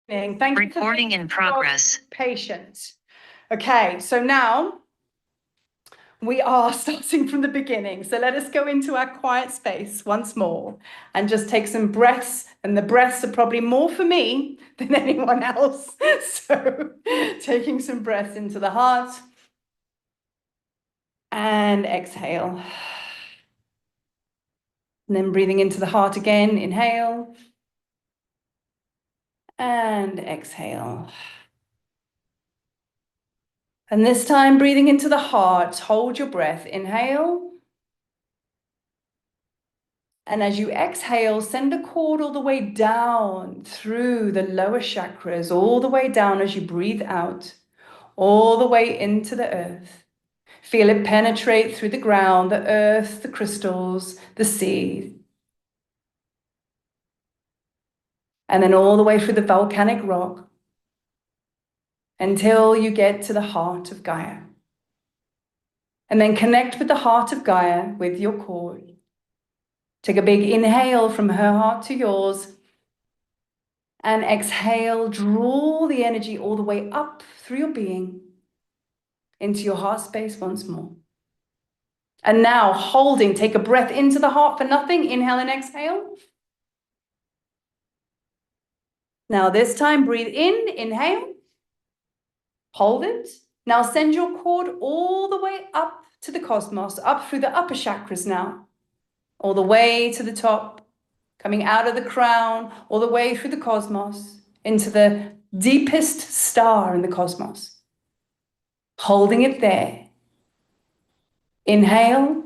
Thank you. Recording in progress. Patience. Okay, so now we are starting from the beginning. So let us go into our quiet space once more and just take some breaths. And the breaths are probably more for me than anyone else. So taking some breaths into the heart and exhale. And then breathing into the heart again, inhale and exhale. And this time, breathing into the heart, hold your breath, inhale. And as you exhale, send a cord all the way down through the lower chakras, all the way down as you breathe out, all the way into the earth. Feel it penetrate through the ground, the earth, the crystals, the sea. And then all the way through the volcanic rock until you get to the heart of Gaia. And then connect with the heart of Gaia with your cord. Take a big inhale from her heart to yours. And exhale, draw the energy all the way up through your being into your heart space once more. And now holding, take a breath into the heart for nothing. Inhale and exhale. Now this time breathe in, inhale. Hold it. Now send your cord all the way up to the cosmos, up through the upper chakras now. All the way to the top, coming out of the crown, all the way through the cosmos, into the deepest star in the cosmos. Holding it there. Inhale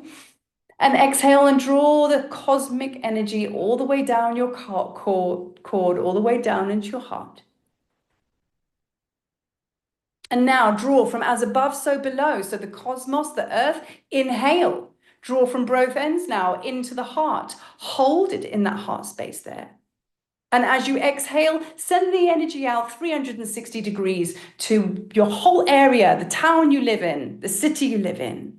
and exhale and draw the cosmic energy all the way down your cord, all the way down into your heart. And now draw from as above, so below. So the cosmos, the earth, inhale. Draw from both ends now into the heart. Hold it in that heart space there. And as you exhale, send the energy out 360 degrees to your whole area, the town you live in, the city you live in.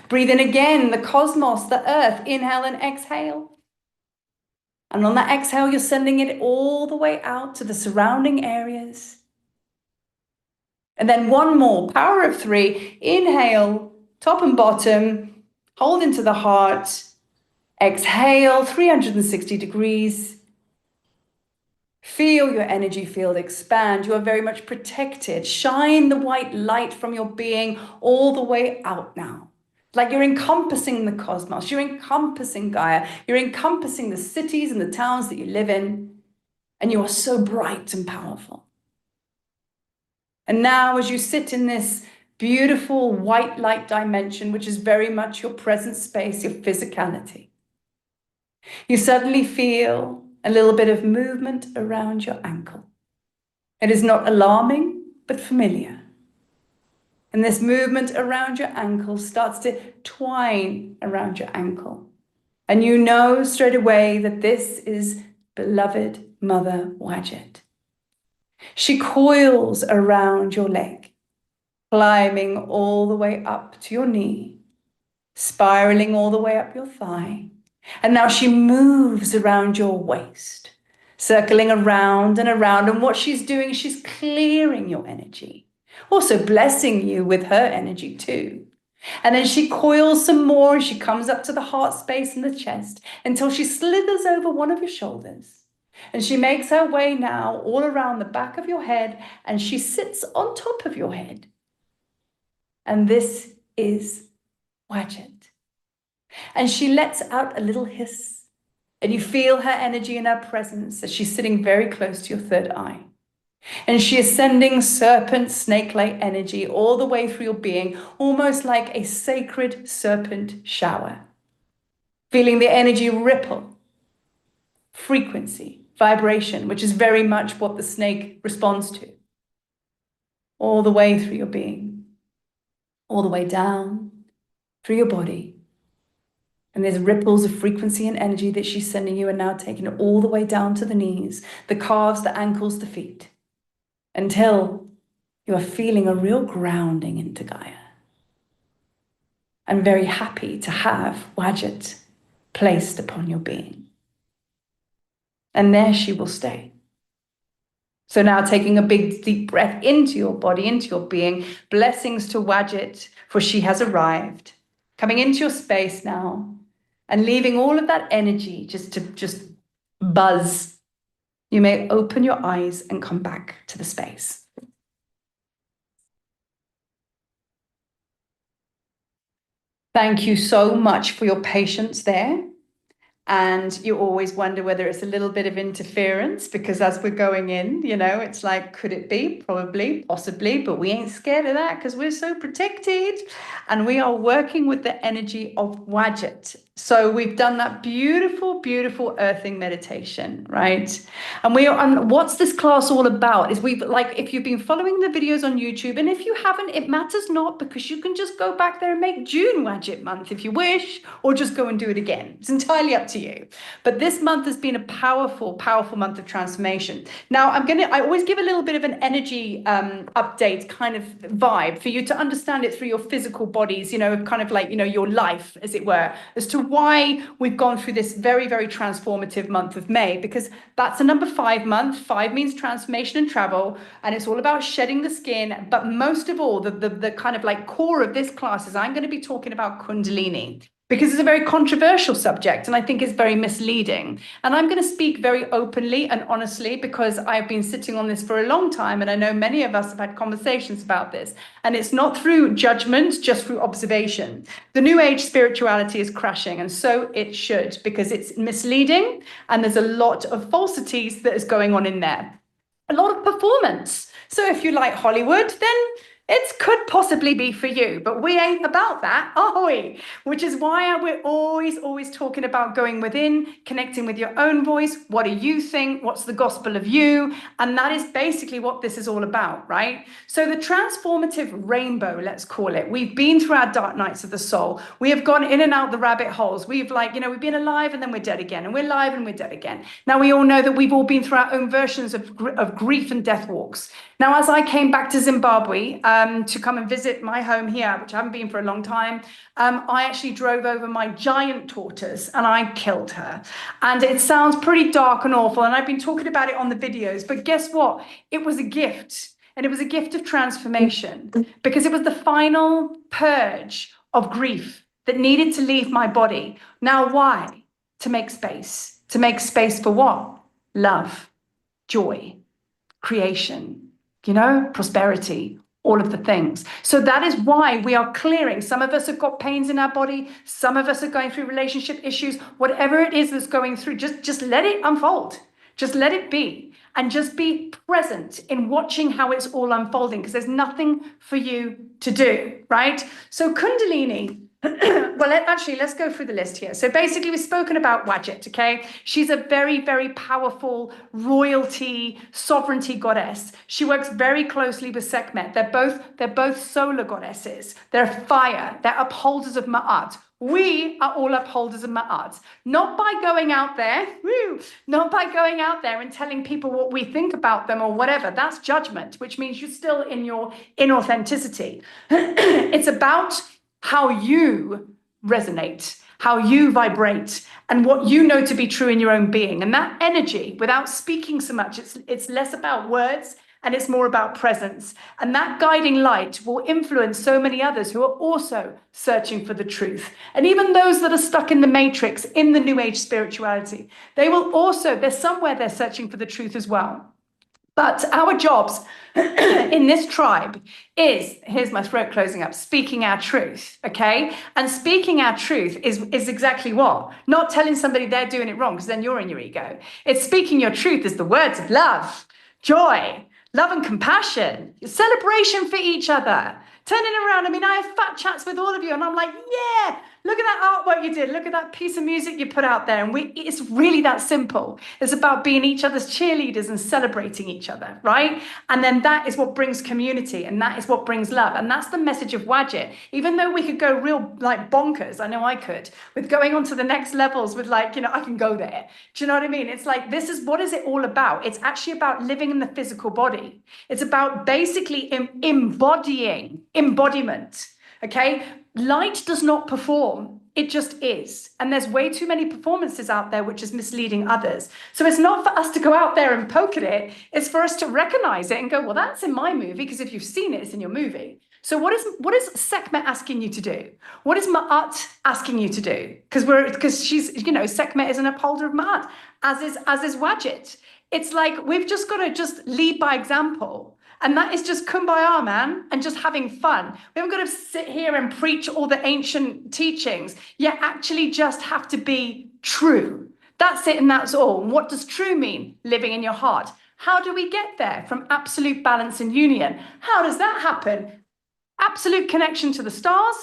Breathe in again, the cosmos, the earth. Inhale and exhale. And on that exhale, you're sending it all the way out to the surrounding areas. And then one more, power of 3. Inhale, top and bottom. Hold into the heart. Exhale, 360 degrees. Feel your energy field expand. You are very much protected. Shine the white light from your being all the way out now. Like you're encompassing the cosmos. You're encompassing Gaia. You're encompassing the cities and the towns that you live in. And you are so bright and powerful. And now as you sit in this beautiful white light dimension, which is very much your present space, your physicality, you suddenly feel a little bit of movement around your ankle. It is not alarming, but familiar. And this movement around your ankle starts to twine around your ankle. And you know straight away that this is beloved Mother Wadjet. She coils around your leg, climbing all the way up to your knee, spiraling all the way up your thigh. And now she moves around your waist, circling around and around. And what she's doing, she's clearing your energy, also blessing you with her energy too. And then she coils some more and she comes up to the heart space in the chest until she slithers over one of your shoulders. And she makes her way now all around the back of your head and she sits on top of your head. And this is Wadjet. And she lets out a little hiss. And you feel her energy in her presence as she's sitting very close to your third eye. And she is sending serpent, snake-like energy all the way through your being, almost like a sacred serpent shower. Feeling the energy ripple, frequency, vibration, which is very much what the snake responds to. All the way through your being, all the way down through your body. And there's ripples of frequency and energy that she's sending you and now taking it all the way down to the knees, the calves, the ankles, the feet, until you are feeling a real grounding into Gaia. I'm very happy to have Wadjet placed upon your being. And there she will stay. So now taking a big, deep breath into your body, into your being. Blessings to Wadjet, for she has arrived. Coming into your space now and leaving all of that energy just buzz. You may open your eyes and come back to the space. Thank you so much for your patience there. And you always wonder whether it's a little bit of interference, because as we're going in, you know, it's like, could it be? Probably, possibly, but we ain't scared of that because we're so protected. And we are working with the energy of Wadjet. So we've done that beautiful, beautiful earthing meditation, right? And what's this class all about? Is we've, like, if you've been following the videos on YouTube, and if you haven't, it matters not, because you can just go back there and make June Wadjet month if you wish, or just go and do it again. It's entirely up to you. But this month has been a powerful, powerful month of transformation. Now, I always give a little bit of an energy update kind of vibe for you to understand it through your physical bodies, you know, kind of like, you know, your life, as it were, as to why we've gone through this very, very transformative month of May, because that's a number 5 month. 5 means transformation and travel, and it's all about shedding the skin. But most of all, the kind of like core of this class is I'm going to be talking about kundalini, because it's a very controversial subject and I think it's very misleading. And I'm going to speak very openly and honestly, because I've been sitting on this for a long time, and I know many of us have had conversations about this. And it's not through judgment, just through observation. The New Age spirituality is crashing, and so it should, because it's misleading and there's a lot of falsities that is going on in there. A lot of performance. So if you like Hollywood, then it could possibly be for you, but we ain't about that, are we? Which is why we're always talking about going within, connecting with your own voice. What do you think? What's the gospel of you? And that is basically what this is all about, right? So the transformative rainbow, let's call it. We've been through our dark nights of the soul. We have gone in and out the rabbit holes. We've we've been alive and then we're dead again, and we're alive and we're dead again. Now we all know that we've all been through our own versions of grief and death walks. Now, as I came back to Zimbabwe, to come and visit my home here, which I haven't been for a long time, I actually drove over my giant tortoise and I killed her. And it sounds pretty dark and awful, and I've been talking about it on the videos, but guess what? It was a gift, and it was a gift of transformation, because it was the final purge of grief that needed to leave my body. Now, why? To make space. To make space for what? Love, joy, creation, prosperity, all of the things. So that is why we are clearing. Some of us have got pains in our body. Some of us are going through relationship issues. Whatever it is that's going through, just let it unfold. Just let it be. And just be present in watching how it's all unfolding, because there's nothing for you to do, right? So Kundalini, well, actually, let's go through the list here. So basically, we've spoken about Wadjet, okay? She's a very, very powerful royalty, sovereignty goddess. She works very closely with Sekhmet. They're both solar goddesses. They're fire. They're upholders of Ma'at. We are all upholders of Ma'at. Not by going out there, not by going out there and telling people what we think about them or whatever. That's judgment, which means you're still in your inauthenticity. It's about how you resonate, how you vibrate, and what you know to be true in your own being. And that energy, without speaking so much, it's less about words and it's more about presence. And that guiding light will influence so many others who are also searching for the truth. And even those that are stuck in the matrix, in the New Age spirituality, they're somewhere they're searching for the truth as well. But our jobs in this tribe is, here's my throat closing up, speaking our truth, okay? And speaking our truth is exactly what? Not telling somebody they're doing it wrong, because then you're in your ego. It's speaking your truth as the words of love, joy, love and compassion, celebration for each other, turning around. I mean, I have fat chats with all of you and I'm like, yeah, look at that artwork you did. Look at that piece of music you put out there. And it's really that simple. It's about being each other's cheerleaders and celebrating each other, right? And then that is what brings community, and that is what brings love. And that's the message of Wadjet. Even though we could go real like bonkers, I know I could, with going on to the next levels with I can go there. Do you know what I mean? It's like, what is it all about? It's actually about living in the physical body. It's about basically embodiment. Okay? Light does not perform. It just is. And there's way too many performances out there, which is misleading others. So it's not for us to go out there and poke at it. It's for us to recognize it and go, well, that's in my movie, because if you've seen it, it's in your movie. So what is Sekhmet asking you to do? What is Ma'at asking you to do? Because she's, Sekhmet is an upholder of Ma'at, as is Wadjet. It's like, we've just got to just lead by example. And that is just kumbaya, man, and just having fun. We haven't got to sit here and preach all the ancient teachings. You actually just have to be true. That's it, and that's all. And what does true mean? Living in your heart. How do we get there? From absolute balance and union. How does that happen? Absolute connection to the stars,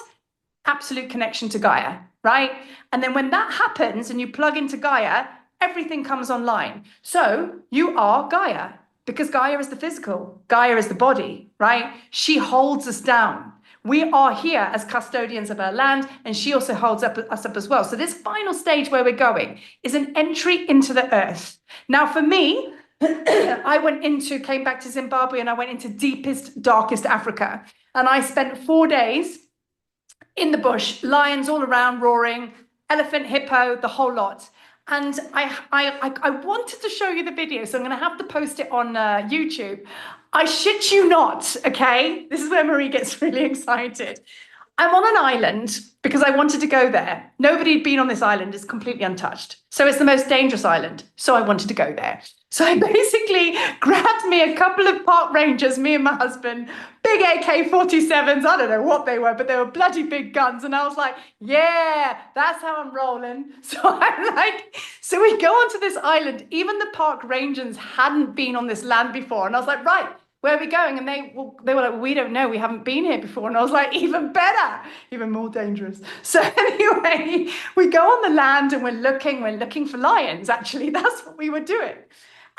absolute connection to Gaia, right? And then when that happens and you plug into Gaia, everything comes online. So you are Gaia. Because Gaia is the physical, Gaia is the body, right? She holds us down. We are here as custodians of our land, and she also holds us up as well. So this final stage where we're going is an entry into the earth. Now for me, I came back to Zimbabwe, and I went into deepest, darkest Africa. And I spent 4 days in the bush, lions all around roaring, elephant, hippo, the whole lot. And I wanted to show you the video, so I'm going to have to post it on YouTube. I shit you not, okay? This is where Marie gets really excited. I'm on an island because I wanted to go there. Nobody had been on this island. It's completely untouched. So it's the most dangerous island. So I wanted to go there. So I basically grabbed me a couple of park rangers, me and my husband, big AK-47s. I don't know what they were, but they were bloody big guns. And I was like, yeah, that's how I'm rolling. So we go onto this island. Even the park rangers hadn't been on this land before. And I was like, right, where are we going? And they were like, we don't know. We haven't been here before. And I was like, even better, even more dangerous. So anyway, we go on the land and we're looking for lions. Actually, that's what we were doing.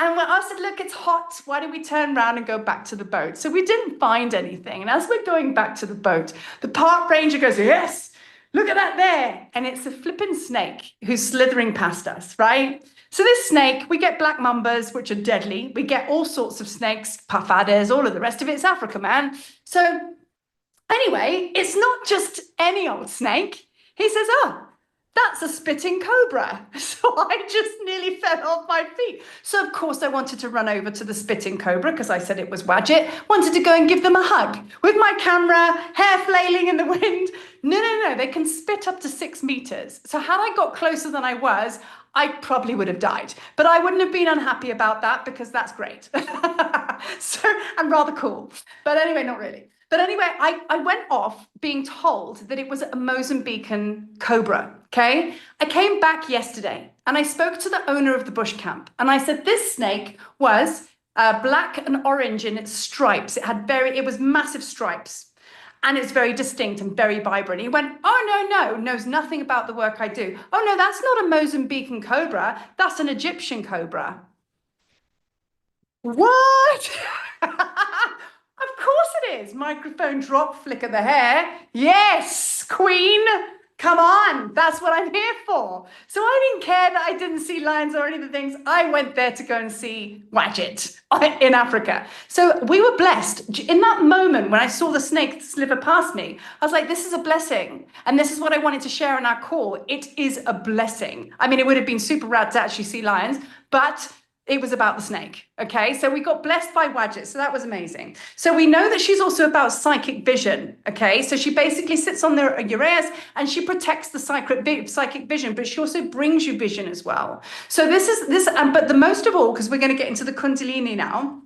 And when I said, look, it's hot. Why don't we turn around and go back to the boat? So we didn't find anything. And as we're going back to the boat, the park ranger goes, yes, look at that there. And it's a flipping snake who's slithering past us, right? So this snake, we get black mambas, which are deadly. We get all sorts of snakes, puff adders, all of the rest of it. It's Africa, man. So anyway, it's not just any old snake. He says, oh, that's a spitting cobra. So I just nearly fell off my feet. So of course I wanted to run over to the spitting cobra because I said it was Wadjet. Wanted to go and give them a hug with my camera, hair flailing in the wind. No, they can spit up to 6 meters. So had I got closer than I was, I probably would have died. But I wouldn't have been unhappy about that because that's great. So I'm rather cool. But anyway, not really. But anyway, I went off being told that it was a Mozambican cobra, okay? I came back yesterday and I spoke to the owner of the bush camp and I said, this snake was black and orange in its stripes. It was massive stripes and it's very distinct and very vibrant. He went, oh, no, knows nothing about the work I do. Oh, no, that's not a Mozambican cobra. That's an Egyptian cobra. What? Of course it is. Microphone drop, flicker the hair. Yes, queen. Come on. That's what I'm here for. So I didn't care that I didn't see lions or any of the things. I went there to go and see Wadjet in Africa. So we were blessed. In that moment when I saw the snake slither past me, I was like, this is a blessing. And this is what I wanted to share in our call. It is a blessing. I mean, it would have been super rad to actually see lions, but it was about the snake, okay? So we got blessed by Wadjet, so that was amazing. So we know that she's also about psychic vision, okay? So she basically sits on the Uraeus and she protects the psychic vision, but she also brings you vision as well. So but the most of all, because we're gonna get into the kundalini now,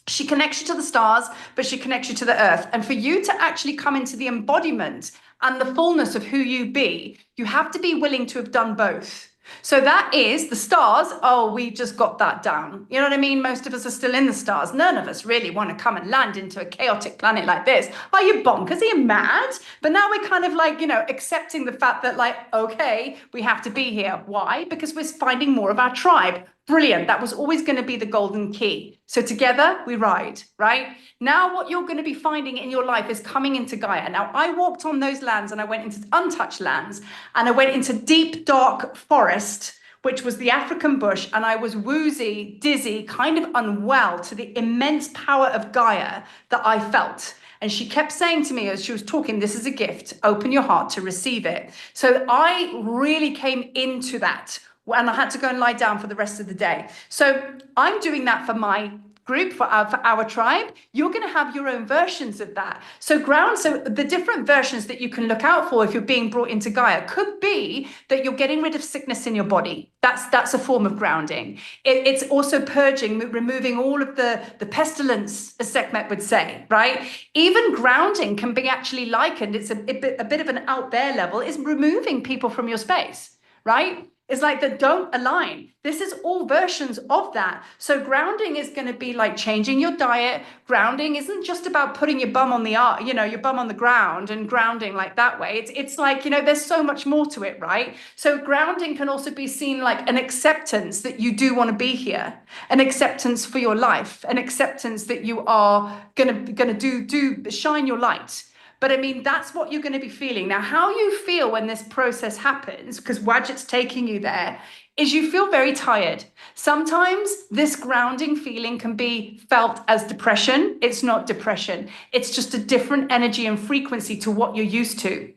she connects you to the stars, but she connects you to the earth. And for you to actually come into the embodiment and the fullness of who you be, you have to be willing to have done both. So that is the stars. Oh, we just got that down. You know what I mean? Most of us are still in the stars. None of us really want to come and land into a chaotic planet like this. Are you bonkers? Are you mad? But now we're kind of like, accepting the fact that okay, we have to be here. Why? Because we're finding more of our tribe. Brilliant. That was always going to be the golden key. So together we ride, right? Now what you're going to be finding in your life is coming into Gaia. Now I walked on those lands and I went into untouched lands and I went into deep, dark forest, which was the African bush. And I was woozy, dizzy, kind of unwell to the immense power of Gaia that I felt. And she kept saying to me as she was talking, this is a gift, open your heart to receive it. So I really came into that, and I had to go and lie down for the rest of the day. So I'm doing that for my group, for our tribe. You're going to have your own versions of that. So the different versions that you can look out for if you're being brought into Gaia could be that you're getting rid of sickness in your body. That's a form of grounding. It's also purging, removing all of the pestilence, as Sekhmet would say, right? Even grounding can be actually likened, it's a bit of an out there level, is removing people from your space, right? It's like that don't align. This is all versions of that. So grounding is going to be like changing your diet. Grounding isn't just about putting your bum on your bum on the ground and grounding like that way. It's like, there's so much more to it, right? So grounding can also be seen like an acceptance that you do want to be here, an acceptance for your life, an acceptance that you are gonna do shine your light. But I mean, that's what you're going to be feeling. Now, how you feel when this process happens, because Wadjet's taking you there, is you feel very tired. Sometimes this grounding feeling can be felt as depression. It's not depression. It's just a different energy and frequency to what you're used to.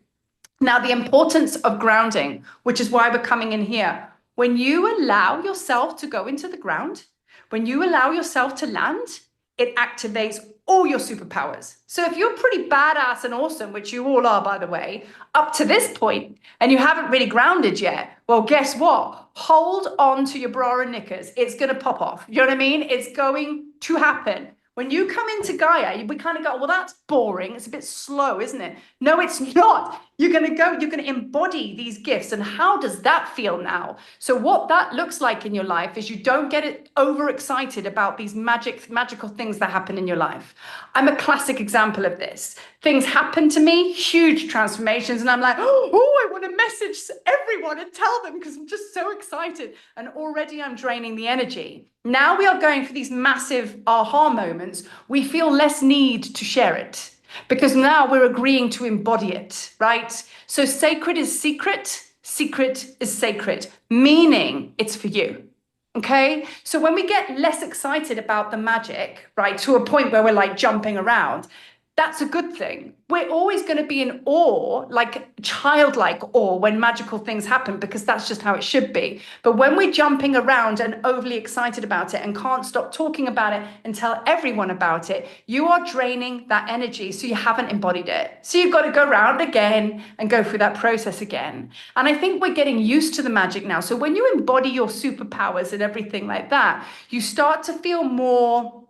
Now, the importance of grounding, which is why we're coming in here, when you allow yourself to go into the ground, when you allow yourself to land, it activates all your superpowers. So if you're pretty badass and awesome, which you all are, by the way, up to this point, and you haven't really grounded yet, well, guess what? Hold on to your bra and knickers. It's going to pop off. You know what I mean? It's going to happen. When you come into Gaia, we kind of go, well, that's boring. It's a bit slow, isn't it? No, it's not. You're going to embody these gifts. And how does that feel now? So what that looks like in your life is you don't get it overexcited about these magical things that happen in your life. I'm a classic example of this. Things happen to me, huge transformations. And I'm like, oh, I want to message everyone and tell them because I'm just so excited. And already I'm draining the energy. Now we are going for these massive aha moments. We feel less need to share it because now we're agreeing to embody it, right? So sacred is secret, secret is sacred, meaning it's for you. Okay, so when we get less excited about the magic, right, to a point where we're like jumping around, that's a good thing. We're always going to be in awe, like childlike awe, when magical things happen, because that's just how it should be. But when we're jumping around and overly excited about it and can't stop talking about it and tell everyone about it, you are draining that energy. So you haven't embodied it. So you've got to go around again and go through that process again. And I think we're getting used to the magic now. So when you embody your superpowers and everything like that, you start to feel more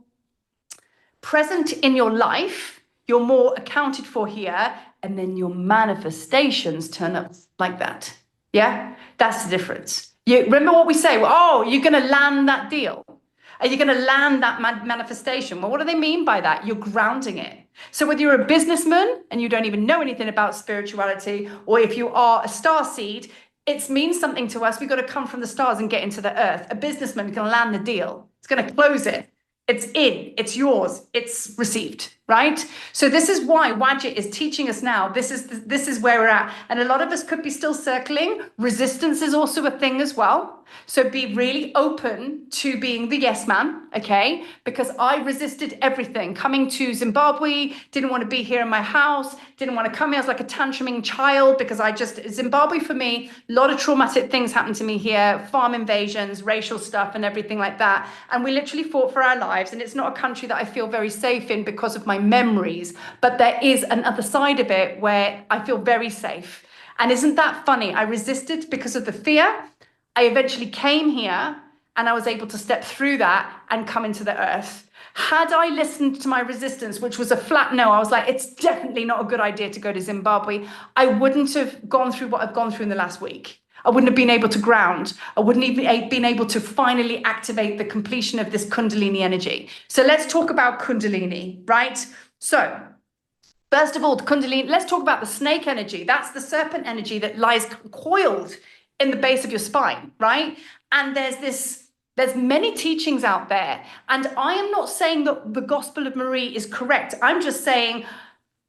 present in your life. You're more accounted for here, and then your manifestations turn up like that. Yeah, that's the difference. You remember what we say? Well, oh, you're going to land that deal. Are you going to land that manifestation? Well, what do they mean by that? You're grounding it. So whether you're a businessman and you don't even know anything about spirituality, or if you are a star seed, it means something to us. We've got to come from the stars and get into the earth. A businessman is going to land the deal. It's going to close it. It's in, it's yours, it's received, right? So this is why Wadjet is teaching us now. This is where we're at. And a lot of us could be still circling. Resistance is also a thing as well. So be really open to being the yes man, okay? Because I resisted everything. Coming to Zimbabwe, didn't want to be here in my house, didn't want to come here. I was like a tantruming child because Zimbabwe for me, a lot of traumatic things happened to me here, farm invasions, racial stuff and everything like that. And we literally fought for our lives. And it's not a country that I feel very safe in because of my memories. But there is another side of it where I feel very safe. And isn't that funny? I resisted because of the fear. I eventually came here and I was able to step through that and come into the earth. Had I listened to my resistance, which was a flat no, I was like, it's definitely not a good idea to go to Zimbabwe. I wouldn't have gone through what I've gone through in the last week. I wouldn't have been able to ground. I wouldn't even been able to finally activate the completion of this kundalini energy. So let's talk about kundalini, right? So first of all, the kundalini, let's talk about the snake energy. That's the serpent energy that lies coiled in the base of your spine, right? And there's many teachings out there. And I am not saying that the Gospel of Marie is correct. I'm just saying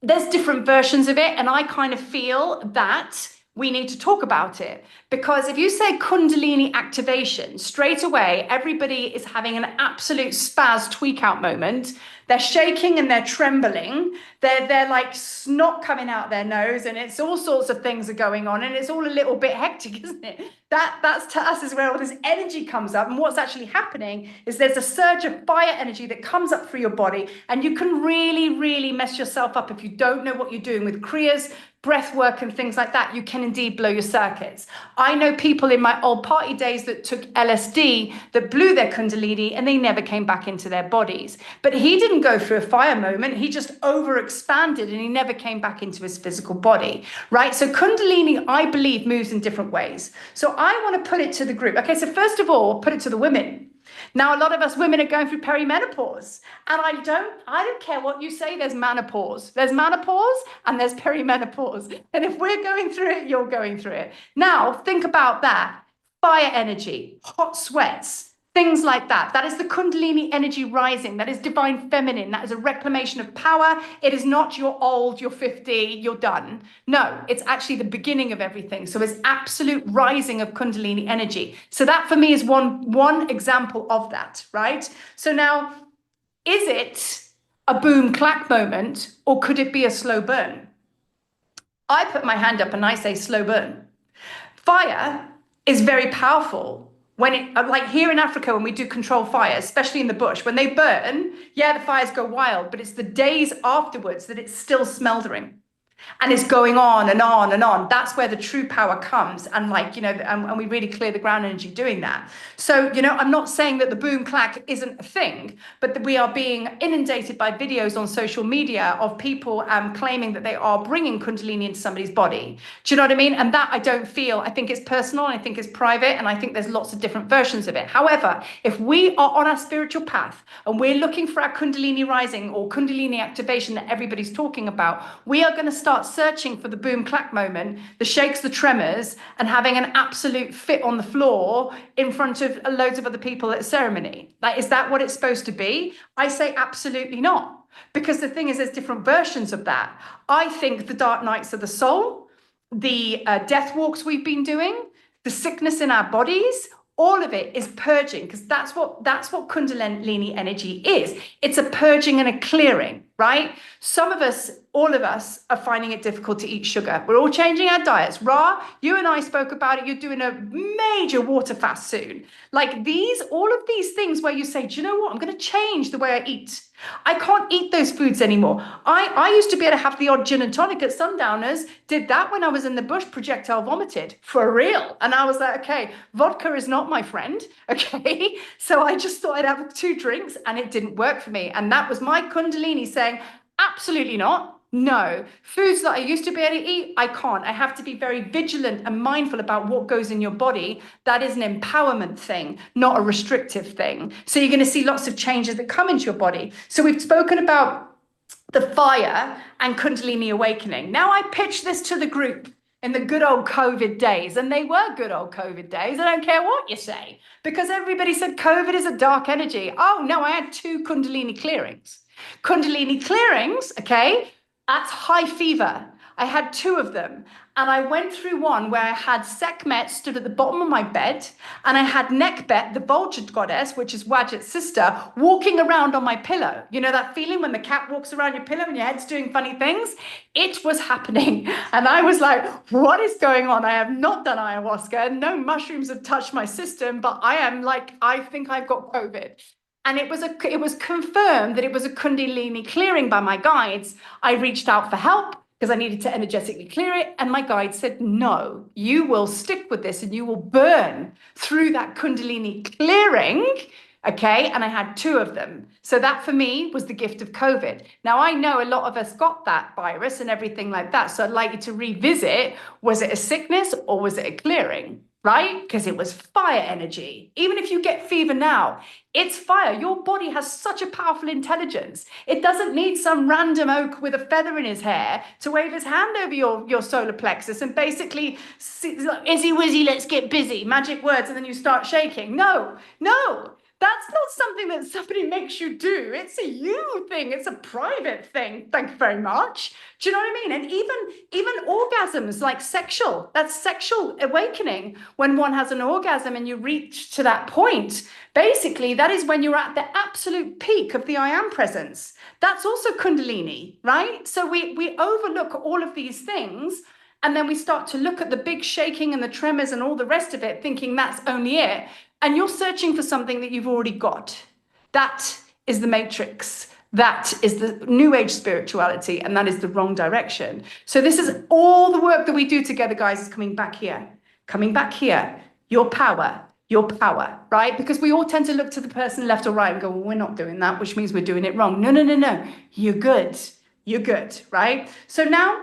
there's different versions of it. And I kind of feel that we need to talk about it. Because if you say kundalini activation, straight away, everybody is having an absolute spaz tweak out moment. They're shaking and they're trembling. They're like snot coming out their nose, and it's all sorts of things are going on, and it's all a little bit hectic, isn't it? That's to us is where all this energy comes up. And what's actually happening is there's a surge of fire energy that comes up through your body, and you can really, really mess yourself up if you don't know what you're doing with kriyas, breath work and things like that. You can indeed blow your circuits. I know people in my old party days that took LSD that blew their kundalini and they never came back into their bodies. But he didn't go through a fire moment. He just overexpanded and he never came back into his physical body, right? So kundalini, I believe, moves in different ways. So I want to put it to the group. Okay, so first of all, put it to the women. Now, a lot of us women are going through perimenopause, and I don't care what you say, there's menopause. There's menopause and there's perimenopause. And if we're going through it, you're going through it. Now, think about that. Fire energy, hot sweats, things like that. That is the kundalini energy rising. That is divine feminine. That is a reclamation of power. It is not you're old, you're 50, you're done. No, it's actually the beginning of everything. So it's absolute rising of kundalini energy. So that for me is one example of that, right? So now, is it a boom clack moment, or could it be a slow burn? I put my hand up and I say slow burn. Fire is very powerful. When it, like here in Africa, when we do control fires, especially in the bush, when they burn, yeah, the fires go wild, but it's the days afterwards that it's still smoldering. And it's going on and on and on. That's where the true power comes. And like, and we really clear the ground energy doing that. So, I'm not saying that the boom clack isn't a thing, but that we are being inundated by videos on social media of people claiming that they are bringing kundalini into somebody's body. Do you know what I mean? And that I think it's personal, and I think it's private, and I think there's lots of different versions of it. However, if we are on our spiritual path and we're looking for our kundalini rising or kundalini activation that everybody's talking about, we are going to start searching for the boom clack moment, the shakes, the tremors, and having an absolute fit on the floor in front of loads of other people at a ceremony. Like, is that what it's supposed to be? I say absolutely not. Because the thing is, there's different versions of that. I think the dark nights of the soul, the death walks we've been doing, the sickness in our bodies, all of it is purging, because that's what kundalini energy is. It's a purging and a clearing, right? Some of us, all of us, are finding it difficult to eat sugar. We're all changing our diets. Ra, you and I spoke about it. You're doing a major water fast soon. Like all of these things where you say, do you know what? I'm going to change the way I eat. I can't eat those foods anymore. I used to be able to have the odd gin and tonic at sundowners. Did that when I was in the bush, projectile vomited for real. And I was like, okay, vodka is not my friend. Okay. So I just thought I'd have 2 drinks, and it didn't work for me. And that was my kundalini saying, absolutely not. No, foods that I used to be able to eat, I can't. I have to be very vigilant and mindful about what goes in your body. That is an empowerment thing, not a restrictive thing. So you're going to see lots of changes that come into your body. So we've spoken about the fire and kundalini awakening. Now I pitch this to the group in the good old COVID days, and they were good old COVID days. I don't care what you say, because everybody said COVID is a dark energy. Oh no, I had 2 kundalini clearings. Kundalini clearings, okay? That's high fever. I had 2 of them. And I went through one where I had Sekhmet stood at the bottom of my bed, and I had Nekbet, the vulture goddess, which is Wadjet's sister, walking around on my pillow. You know that feeling when the cat walks around your pillow and your head's doing funny things? It was happening. And I was like, what is going on? I have not done ayahuasca. No mushrooms have touched my system, but I think I've got COVID. And it was confirmed that it was a kundalini clearing by my guides. I reached out for help because I needed to energetically clear it. And my guide said, no, you will stick with this and you will burn through that kundalini clearing. Okay. And I had 2 of them. So that for me was the gift of COVID. Now I know a lot of us got that virus and everything like that. So I'd like you to revisit, was it a sickness or was it a clearing? Right? Because it was fire energy. Even if you get fever now, it's fire. Your body has such a powerful intelligence. It doesn't need some random oak with a feather in his hair to wave his hand over your solar plexus and basically, izzy wizzy, let's get busy, magic words, and then you start shaking. No. That's not something that somebody makes you do. It's a you thing. It's a private thing. Thank you very much. Do you know what I mean? And even orgasms, like that's sexual awakening. When one has an orgasm and you reach to that point, basically that is when you're at the absolute peak of the I am presence. That's also kundalini, right? So we overlook all of these things. And then we start to look at the big shaking and the tremors and all the rest of it, thinking that's only it. And you're searching for something that you've already got. That is the matrix. That is the new age spirituality. And that is the wrong direction. So this is all the work that we do together, guys, is coming back here. Coming back here. Your power, right? Because we all tend to look to the person left or right and go, well, we're not doing that, which means we're doing it wrong. No. You're good, right? So now,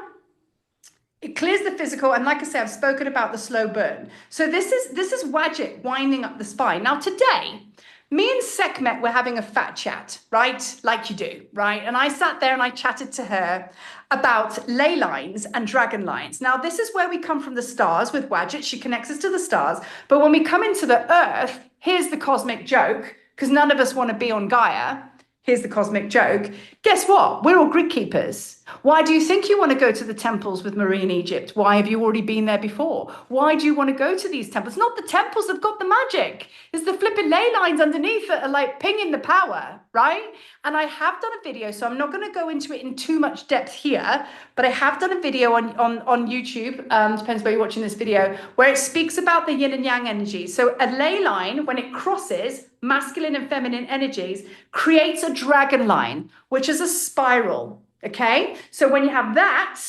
it clears the physical, and like I say, I've spoken about the slow burn. So this is Wadjet winding up the spine. Now today, me and Sekhmet were having a fat chat, right? Like you do, right? And I sat there and I chatted to her about ley lines and dragon lines. Now this is where we come from the stars with Wadjet. She connects us to the stars. But when we come into the earth, here's the cosmic joke, because none of us want to be on Gaia. Here's the cosmic joke. Guess what? We're all grid keepers. Why do you think you want to go to the temples with Marie in Egypt? Why have you already been there before? Why do you want to go to these temples? Not the temples have got the magic. It's the flipping ley lines underneath that are like pinging the power, right? And I have done a video, so I'm not going to go into it in too much depth here, but I have done a video on YouTube, depends where you're watching this video, where it speaks about the yin and yang energy. So a ley line, when it crosses masculine and feminine energies, creates a dragon line, which is a spiral. Okay, so when you have that,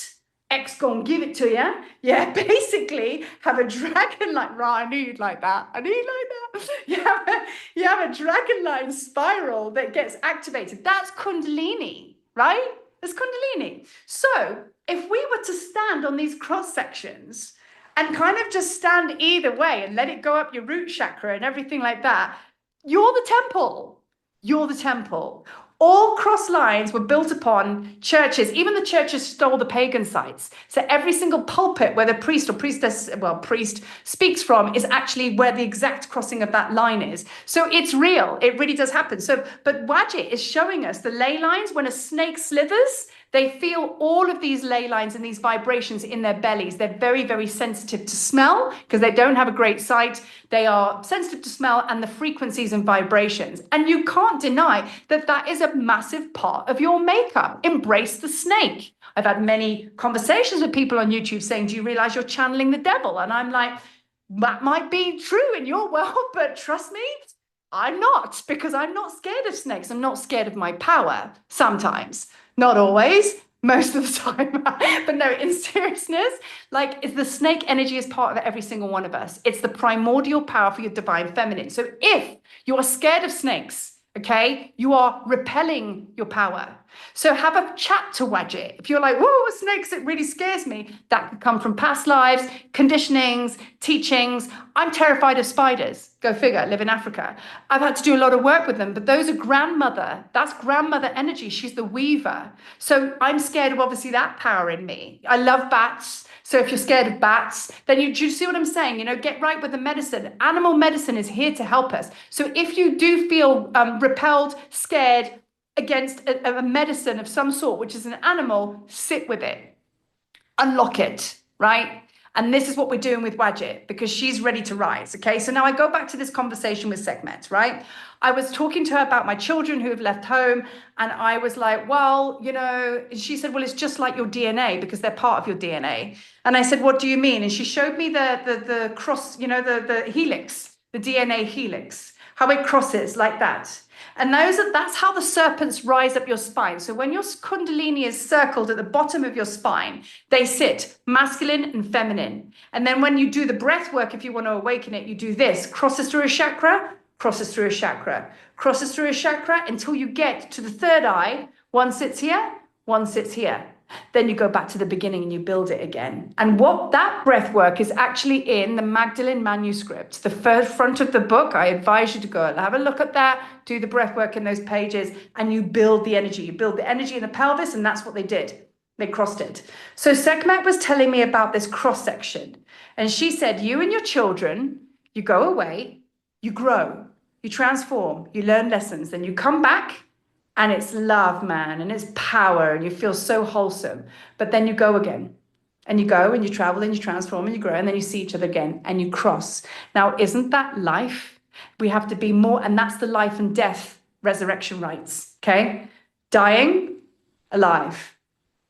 X gonna give it to you. Yeah, basically have a dragon line. Right, I knew you'd like that. You have a dragon line spiral that gets activated. That's kundalini, right? That's kundalini. So if we were to stand on these cross sections and kind of just stand either way and let it go up your root chakra and everything like that, you're the temple. You're the temple. All cross lines were built upon churches. Even the churches stole the pagan sites. So every single pulpit where the priest or priestess, priest speaks from is actually where the exact crossing of that line is. So it's real. It really does happen. So, but Wadjet is showing us the ley lines. When a snake slithers, they feel all of these ley lines and these vibrations in their bellies. They're very, very sensitive to smell because they don't have a great sight. They are sensitive to smell and the frequencies and vibrations. And you can't deny that that is a massive part of your makeup. Embrace the snake. I've had many conversations with people on YouTube saying, do you realize you're channeling the devil? And I'm like, that might be true in your world, but trust me, I'm not, because I'm not scared of snakes. I'm not scared of my power sometimes. Not always, most of the time. But no, in seriousness, like the snake energy is part of every single one of us. It's the primordial power for your divine feminine. So if you are scared of snakes, okay, you are repelling your power. So have a chat to Wadjet. If you're like, whoa, snakes, it really scares me. That could come from past lives, conditionings, teachings. I'm terrified of spiders. Go figure, I live in Africa. I've had to do a lot of work with them, but those are grandmother. That's grandmother energy. She's the weaver. So I'm scared of obviously that power in me. I love bats. So if you're scared of bats, then do you see what I'm saying? You know, get right with the medicine. Animal medicine is here to help us. So if you do feel repelled, scared, against a medicine of some sort, which is an animal, sit with it, unlock it, right? And this is what we're doing with Wadjet because she's ready to rise, okay? So now I go back to this conversation with Sekhmet, right? I was talking to her about my children who have left home, and I was like, well, you know, she said, well, it's just like your DNA because they're part of your DNA. And I said, what do you mean? And she showed me the cross, you know, the helix, the DNA helix, how it crosses like that. And that's how the serpents rise up your spine. So when your kundalini is circled at the bottom of your spine, they sit masculine and feminine. And then when you do the breath work, if you want to awaken it, you do this, crosses through a chakra, crosses through a chakra, crosses through a chakra until you get to the third eye. One sits here, one sits here. Then you go back to the beginning and you build it again. And what that breath work is actually in the Magdalene manuscript, the first front of the book. I advise you to go and have a look at that, do the breath work in those pages, and you build the energy. You build the energy in the pelvis, and that's what they did. They crossed it. So Sekhmet was telling me about this cross section. And she said, you and your children, you go away, you grow. you transform, you learn lessons, then you come back and it's love, man, and it's power, and you feel so wholesome. But then you go again, and you go and you travel and you transform and you grow, and then you see each other again and you cross. Now, isn't that life? We have to be more, and that's the life and death resurrection rites, okay? Dying, alive.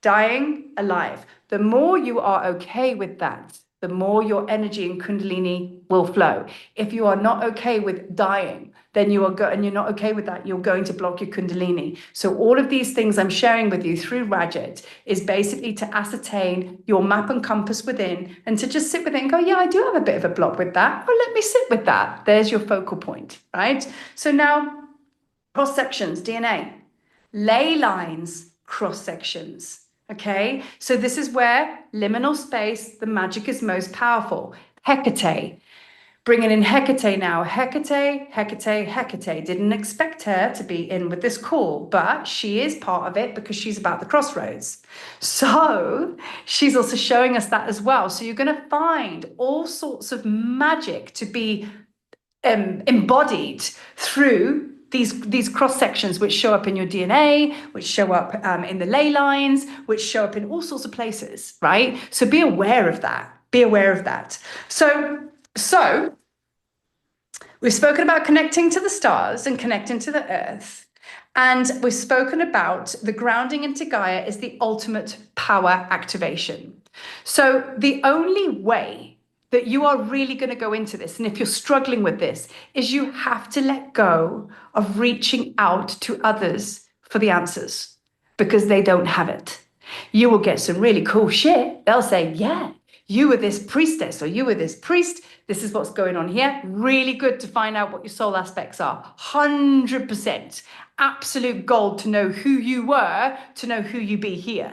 Dying, alive. The more you are okay with that, the more your energy and kundalini will flow. If you are not okay with dying, then you are and you're not okay with that, you're going to block your kundalini. So all of these things I'm sharing with you through Wadjet is basically to ascertain your map and compass within, and to just sit with it and go, yeah, I do have a bit of a block with that. Oh, let me sit with that. There's your focal point, right? So now, cross sections, DNA, ley lines, cross sections. Okay, so this is where liminal space, the magic is most powerful. Hecate, bringing in Hecate now. Hecate, Hecate, Hecate. Didn't expect her to be in with this call, but she is part of it because she's about the crossroads. So she's also showing us that as well. So you're going to find all sorts of magic to be embodied through these cross sections, which show up in your DNA, which show up in the ley lines, which show up in all sorts of places, right? So be aware of that. Be aware of that. So we've spoken about connecting to the stars and connecting to the earth. And we've spoken about the grounding into Gaia is the ultimate power activation. So the only way that you are really going to go into this, and if you're struggling with this, is you have to let go of reaching out to others for the answers, because they don't have it. You will get some really cool shit. They'll say, yeah, you were this priestess, or you were this priest. This is what's going on here. Really good to find out what your soul aspects are. 100%. Absolute gold to know who you were, to know who you be here.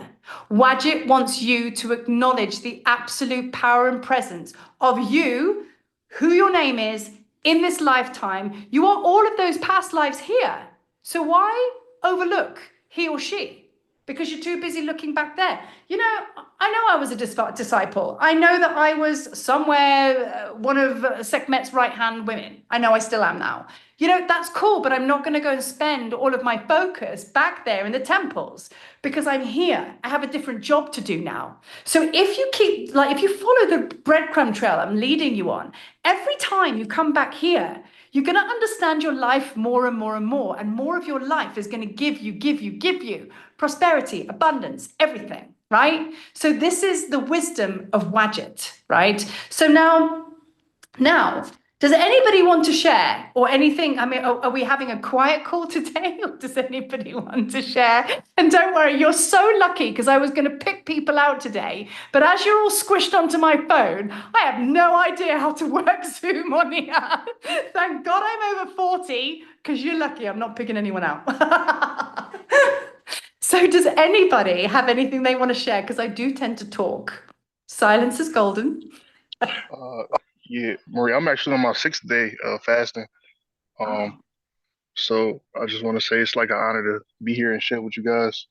Wadjet wants you to acknowledge the absolute power and presence of you, who your name is, in this lifetime. You are all of those past lives here. So why overlook he or she? Because you're too busy looking back there. You know, I know I was a disciple. I know that I was somewhere, one of Sekhmet's right-hand women. I know I still am now. You know, that's cool, but I'm not going to go and spend all of my focus back there in the temples, because I'm here. I have a different job to do now. So if you keep, if you follow the breadcrumb trail I'm leading you on, every time you come back here, you're going to understand your life more and more and more. And more of your life is going to give you prosperity, abundance, everything, right? So this is the wisdom of Wadjet, right? So now, does anybody want to share or anything? I mean, are we having a quiet call today, or does anybody want to share? And don't worry, you're so lucky, because I was going to pick people out today. But as you're all squished onto my phone, I have no idea how to work Zoom on here. Thank God I'm over 40, because you're lucky I'm not picking anyone out. So does anybody have anything they want to share? Because I do tend to talk. Silence is golden. Yeah, Marie, I'm actually on my 6th day of fasting. So I just want to say it's like an honor to be here and share with you guys.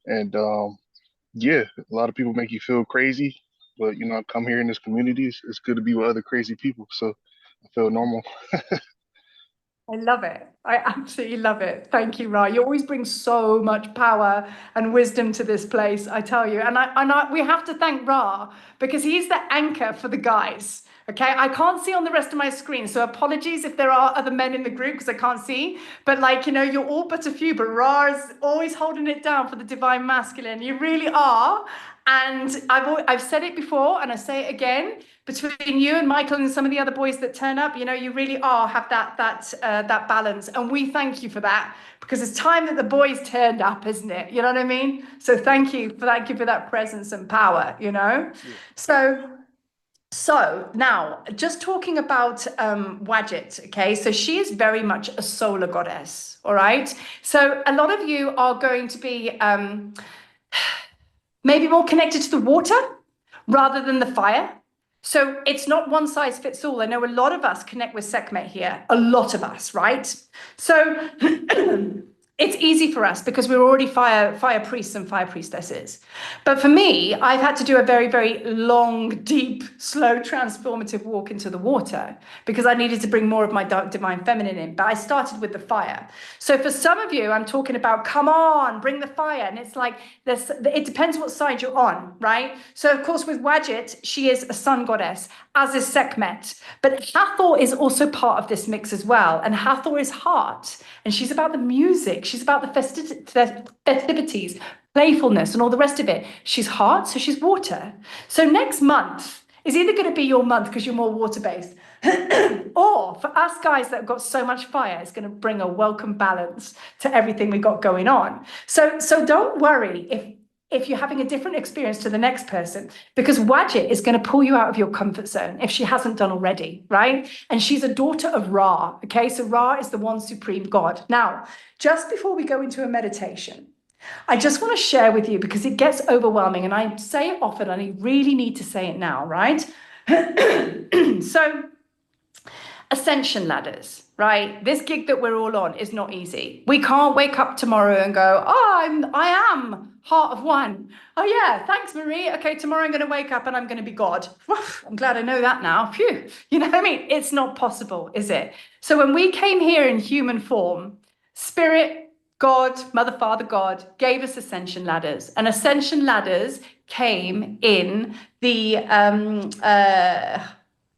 And yeah, a lot of people make you feel crazy, but I come here in this community. It's good to be with other crazy people, so I feel normal. I love it. I absolutely love it. Thank you, Ra. You always bring so much power and wisdom to this place, I tell you. And we have to thank Ra, because he's the anchor for the guys. Okay, I can't see on the rest of my screen, so apologies if there are other men in the group, because I can't see. But you're all but a few, but Ra is always holding it down for the divine masculine. You really are. And I've said it before, and I say it again. Between you and Michael and some of the other boys that turn up, you really have that balance, and we thank you for that, because it's time that the boys turned up, isn't it? You know what I mean? So thank you for that presence and power. Yeah. So now, just talking about Wadjet, okay? So she is very much a solar goddess, all right? So a lot of you are going to be maybe more connected to the water rather than the fire. So it's not one size fits all. I know a lot of us connect with Sekhmet here, a lot of us, right? So it's easy for us because we're already fire priests and fire priestesses. But for me, I've had to do a very, very long, deep, slow, transformative walk into the water because I needed to bring more of my divine feminine in. But I started with the fire. So for some of you, I'm talking about, come on, bring the fire. And it's like, it depends what side you're on, right? So of course, with Wadjet, she is a sun goddess, as is Sekhmet. But Hathor is also part of this mix as well. And Hathor is heart. And she's about the music. She's about the festivities, playfulness, and all the rest of it. She's heart, so she's water. So next month is either going to be your month because you're more water-based, or for us guys that have got so much fire, it's going to bring a welcome balance to everything we got going on. So don't worry if you're having a different experience to the next person, because Wadjet is going to pull you out of your comfort zone if she hasn't done already, right? And she's a daughter of Ra, okay? So Ra is the one supreme God. Now, just before we go into a meditation, I just want to share with you, because it gets overwhelming, and I say it often, and I really need to say it now, right? So, ascension ladders, right? This gig that we're all on is not easy. We can't wake up tomorrow and go, oh, I am heart of one. Oh yeah, thanks, Marie. Okay, tomorrow I'm going to wake up and I'm going to be God. I'm glad I know that now. Phew. You know what I mean? It's not possible, is it? So when we came here in human form, Spirit, God, Mother, Father, God gave us ascension ladders, and ascension ladders came in the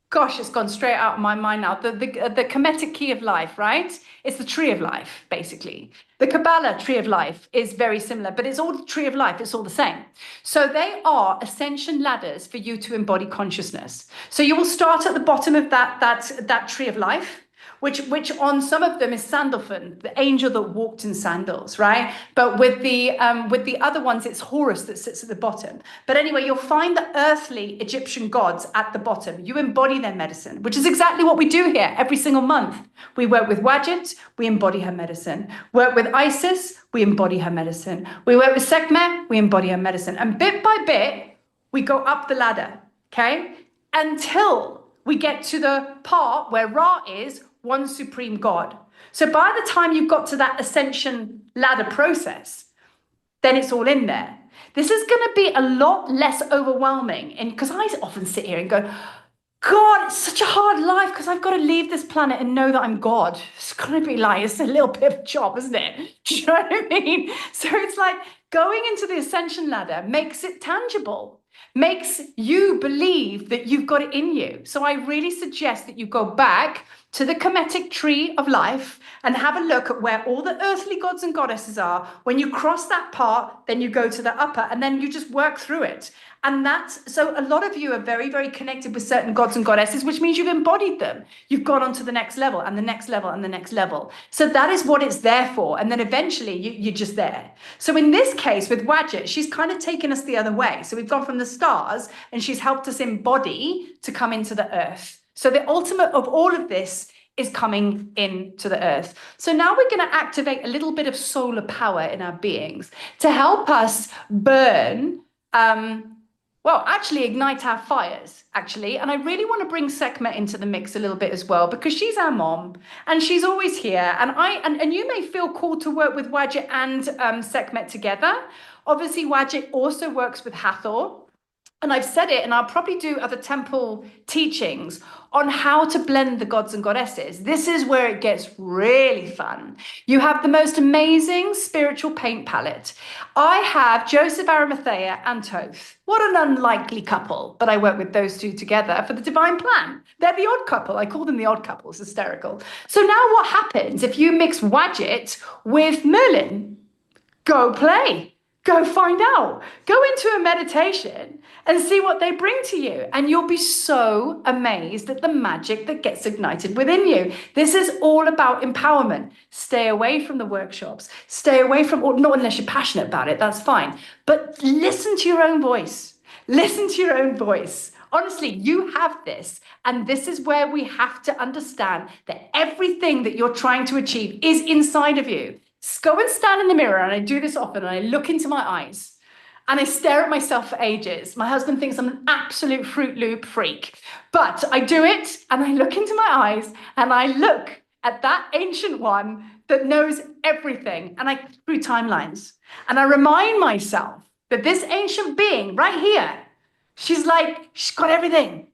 gosh, it's gone straight out of my mind now. The Kemetic key of life, right? It's the tree of life, basically. The Kabbalah tree of life is very similar, but it's all the tree of life. It's all the same. So they are ascension ladders for you to embody consciousness. So you will start at the bottom of that tree of life, which on some of them is Sandalphon, the angel that walked in sandals, right? But with the other ones, it's Horus that sits at the bottom. But anyway, you'll find the earthly Egyptian gods at the bottom. You embody their medicine, which is exactly what we do here every single month. We work with Wadjet, we embody her medicine. Work with Isis, we embody her medicine. We work with Sekhmet, we embody her medicine. And bit by bit, we go up the ladder, okay? Until we get to the part where Ra is one supreme God. So by the time you've got to that ascension ladder process, then it's all in there. This is going to be a lot less overwhelming. And because I often sit here and go, God, it's such a hard life because I've got to leave this planet and know that I'm God. It's going to be like, it's a little bit of a job, isn't it? Do you know what I mean? So it's like going into the ascension ladder makes it tangible, makes you believe that you've got it in you. So I really suggest that you go back to the Kemetic tree of life and have a look at where all the earthly gods and goddesses are. When you cross that part, then you go to the upper, and then you just work through it. And so a lot of you are very, very connected with certain gods and goddesses, which means you've embodied them. You've gone on to the next level and the next level and the next level. So that is what it's there for. And then eventually you're just there. So in this case with Wadjet, she's kind of taken us the other way. So we've gone from the stars and she's helped us embody to come into the earth. So the ultimate of all of this is coming into the earth. So now we're going to activate a little bit of solar power in our beings to help us burn, actually ignite our fires, actually. And I really want to bring Sekhmet into the mix a little bit as well, because she's our mom and she's always here. And you may feel called to work with Wadjet and Sekhmet together. Obviously, Wadjet also works with Hathor. And I've said it, and I'll probably do other temple teachings on how to blend the gods and goddesses. This is where it gets really fun. You have the most amazing spiritual paint palette. I have Joseph Arimathea and Thoth. What an unlikely couple, but I work with those two together for the divine plan. They're the odd couple. I call them the odd couple. It's hysterical. So now what happens if you mix Wadjet with Merlin? Go play. Go find out. Go into a meditation and see what they bring to you. And you'll be so amazed at the magic that gets ignited within you. This is all about empowerment. Stay away from the workshops. Stay away from, or not unless you're passionate about it, that's fine. But listen to your own voice. Listen to your own voice. Honestly, you have this. And this is where we have to understand that everything that you're trying to achieve is inside of you. Go and stand in the mirror, and I do this often, and I look into my eyes and I stare at myself for ages. My husband thinks I'm an absolute Fruit Loop freak, but I do it and I look into my eyes and I look at that ancient one that knows everything. And I through timelines. And I remind myself that this ancient being right here, she's got everything.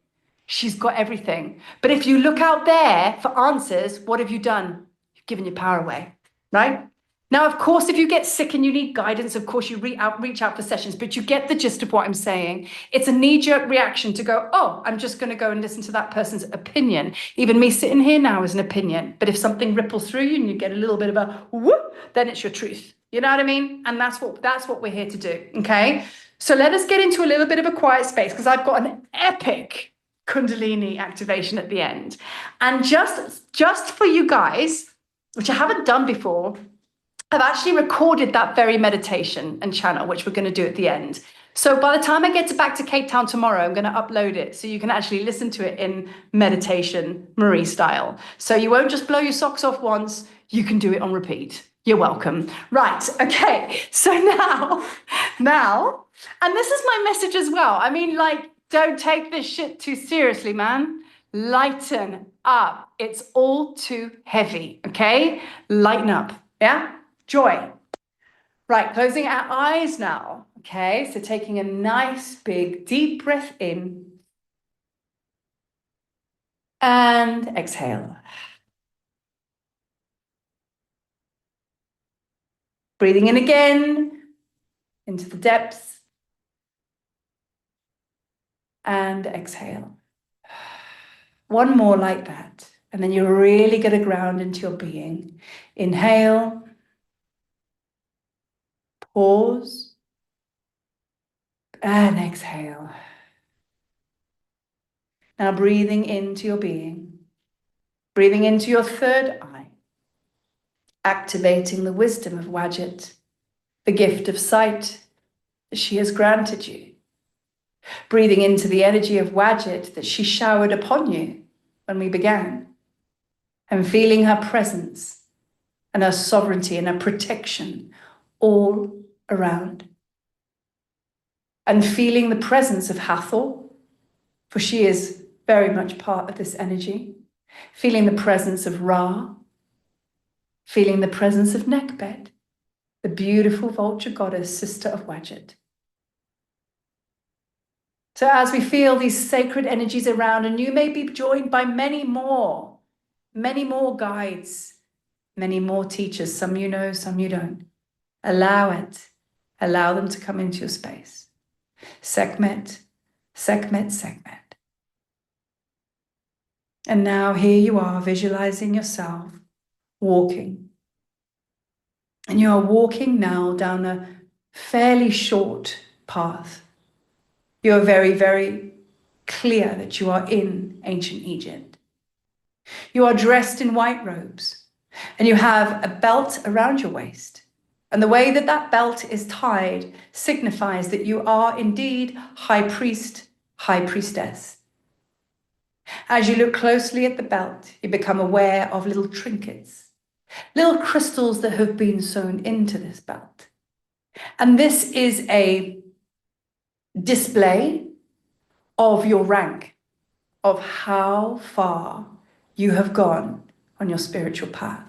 She's got everything. But if you look out there for answers, what have you done? You've given your power away, right? Now, of course, if you get sick and you need guidance, of course, you reach out for sessions, but you get the gist of what I'm saying. It's a knee-jerk reaction to go, oh, I'm just going to go and listen to that person's opinion. Even me sitting here now is an opinion. But if something ripples through you and you get a little bit of a whoop, then it's your truth. You know what I mean? And that's what we're here to do, okay? So let us get into a little bit of a quiet space because I've got an epic kundalini activation at the end. And just for you guys, which I haven't done before, I've actually recorded that very meditation and channel, which we're going to do at the end. So by the time I get back to Cape Town tomorrow, I'm going to upload it so you can actually listen to it in meditation, Marie style. So you won't just blow your socks off once, you can do it on repeat. You're welcome. Right, okay. So now, and this is my message as well. I mean, don't take this shit too seriously, man. Lighten up. It's all too heavy, okay? Lighten up, yeah? Joy. Right, closing our eyes now, okay? So taking a nice big deep breath in and exhale. Breathing in again into the depths and exhale. One more like that, and then you're really going to ground into your being. Inhale. Pause and exhale. Now breathing into your being, breathing into your third eye, activating the wisdom of Wadjet, the gift of sight that she has granted you. Breathing into the energy of Wadjet that she showered upon you when we began, and feeling her presence and her sovereignty and her protection all around. And feeling the presence of Hathor, for she is very much part of this energy. Feeling the presence of Ra. Feeling the presence of Nekbet, the beautiful vulture goddess, sister of Wadjet. So as we feel these sacred energies around, and you may be joined by many more guides, many more teachers, some you know, some you don't. Allow it. Allow them to come into your space. Sekhmet, Sekhmet, Sekhmet. And now here you are, visualizing yourself walking. And you are walking now down a fairly short path. You are very, very clear that you are in ancient Egypt. You are dressed in white robes, and you have a belt around your waist. And the way that that belt is tied signifies that you are indeed high priest, high priestess. As you look closely at the belt, you become aware of little trinkets, little crystals that have been sewn into this belt. And this is a display of your rank, of how far you have gone on your spiritual path.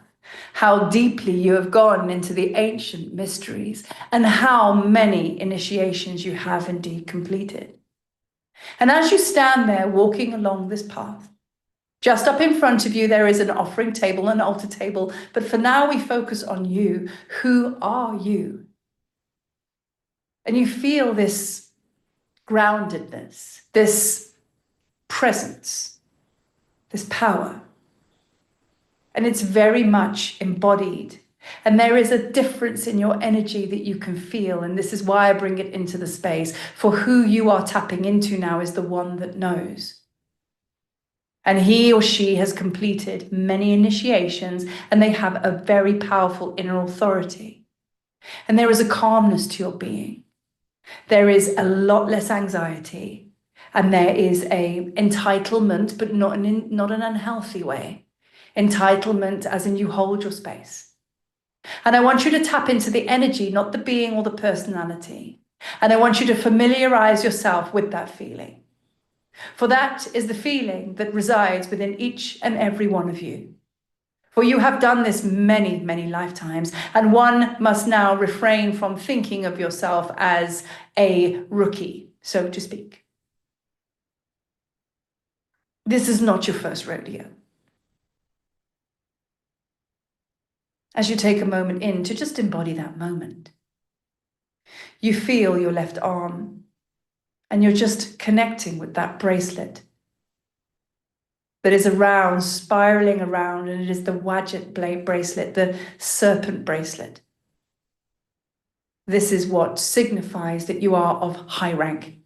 How deeply you have gone into the ancient mysteries, and how many initiations you have indeed completed. And as you stand there walking along this path, just up in front of you there is an offering table, an altar table, but for now we focus on you. Who are you? And you feel this groundedness, this presence, this power. And it's very much embodied. And there is a difference in your energy that you can feel. And this is why I bring it into the space. For who you are tapping into now is the one that knows. And he or she has completed many initiations, and they have a very powerful inner authority. And there is a calmness to your being. There is a lot less anxiety. And there is a entitlement, but not an unhealthy way. Entitlement as in you hold your space. And I want you to tap into the energy, not the being or the personality. And I want you to familiarize yourself with that feeling. For that is the feeling that resides within each and every one of you. For you have done this many, many lifetimes, and one must now refrain from thinking of yourself as a rookie, so to speak. This is not your first rodeo. As you take a moment in to just embody that moment, you feel your left arm, and you're just connecting with that bracelet that is around, spiraling around, and it is the Wadjet blade bracelet, the serpent bracelet. This is what signifies that you are of high rank.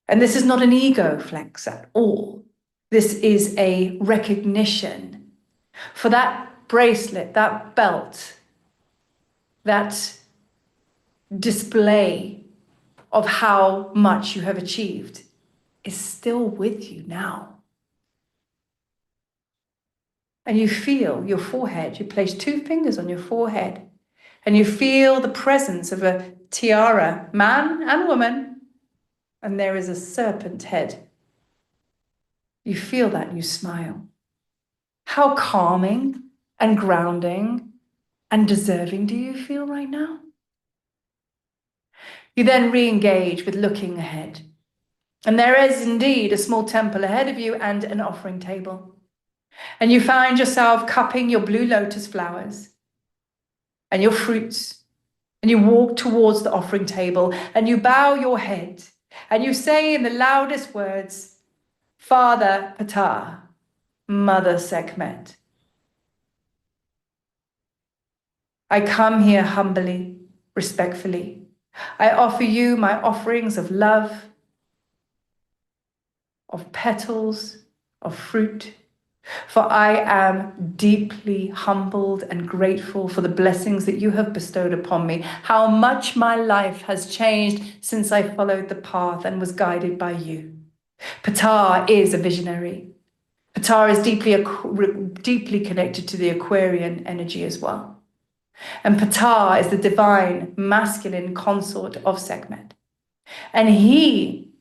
And this is not an ego flex at all. This is a recognition for that bracelet, that belt, that display of how much you have achieved is still with you now. And you feel your forehead, you place 2 fingers on your forehead, and you feel the presence of a tiara, man and woman, and there is a serpent head. You feel that and you smile. How calming and grounding and deserving do you feel right now? You then re-engage with looking ahead. And there is indeed a small temple ahead of you and an offering table. And you find yourself cupping your blue lotus flowers and your fruits. And you walk towards the offering table and you bow your head and you say in the loudest words, Father Ptah, Mother Sekhmet, I come here humbly, respectfully. I offer you my offerings of love, of petals, of fruit, for I am deeply humbled and grateful for the blessings that you have bestowed upon me, how much my life has changed since I followed the path and was guided by you. Ptah is a visionary. Ptah is deeply connected to the Aquarian energy as well. And Ptah is the divine masculine consort of Sekhmet. And he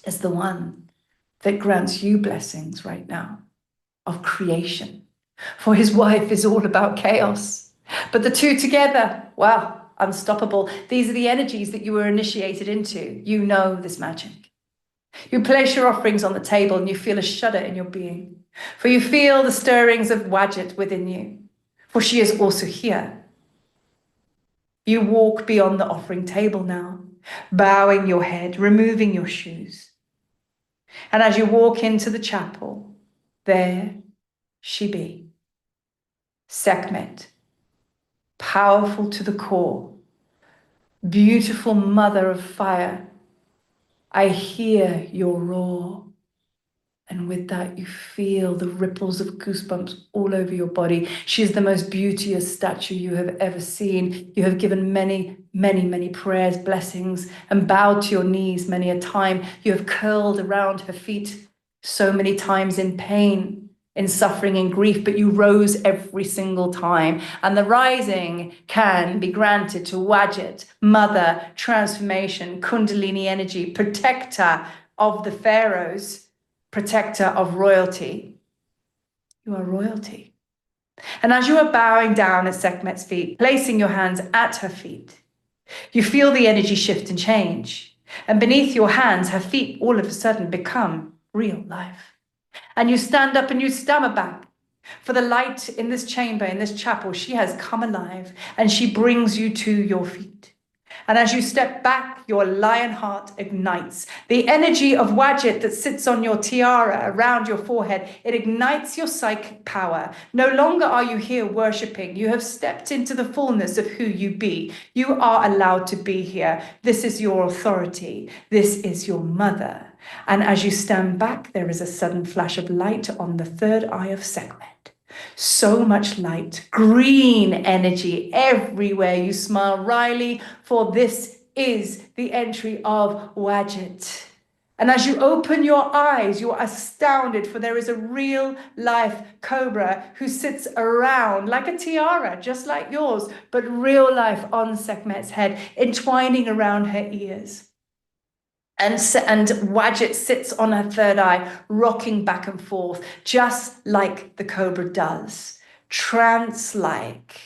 is the one that grants you blessings right now of creation. For his wife is all about chaos. But the two together, wow, unstoppable. These are the energies that you were initiated into. You know this magic. You place your offerings on the table and you feel a shudder in your being. For you feel the stirrings of Wadjet within you. For she is also here. You walk beyond the offering table now, bowing your head, removing your shoes. And as you walk into the chapel, there she be. Sekhmet, powerful to the core, beautiful mother of fire. I hear your roar. And with that, you feel the ripples of goosebumps all over your body. She is the most beauteous statue you have ever seen. You have given many, many, many prayers, blessings, and bowed to your knees many a time. You have curled around her feet so many times in pain, in suffering, in grief, but you rose every single time. And the rising can be granted to Wadjet, mother, transformation, kundalini energy, protector of the pharaohs, protector of royalty. You are royalty. And as you are bowing down at Sekhmet's feet, placing your hands at her feet, you feel the energy shift and change. And beneath your hands, her feet all of a sudden become real life. And you stand up and you stammer back. For the light in this chamber, in this chapel, she has come alive and she brings you to your feet. And as you step back, your lion heart ignites. The energy of Wadjet that sits on your tiara around your forehead, it ignites your psychic power. No longer are you here worshipping. You have stepped into the fullness of who you be. You are allowed to be here. This is your authority. This is your mother. And as you stand back, there is a sudden flash of light on the third eye of Sekhmet. So much light, green energy everywhere. You smile wryly, for this is the entry of Wadjet. And as you open your eyes, you're astounded, for there is a real life cobra who sits around like a tiara, just like yours, but real life on Sekhmet's head, entwining around her ears. And Wadjet sits on her third eye, rocking back and forth, just like the cobra does, trance-like,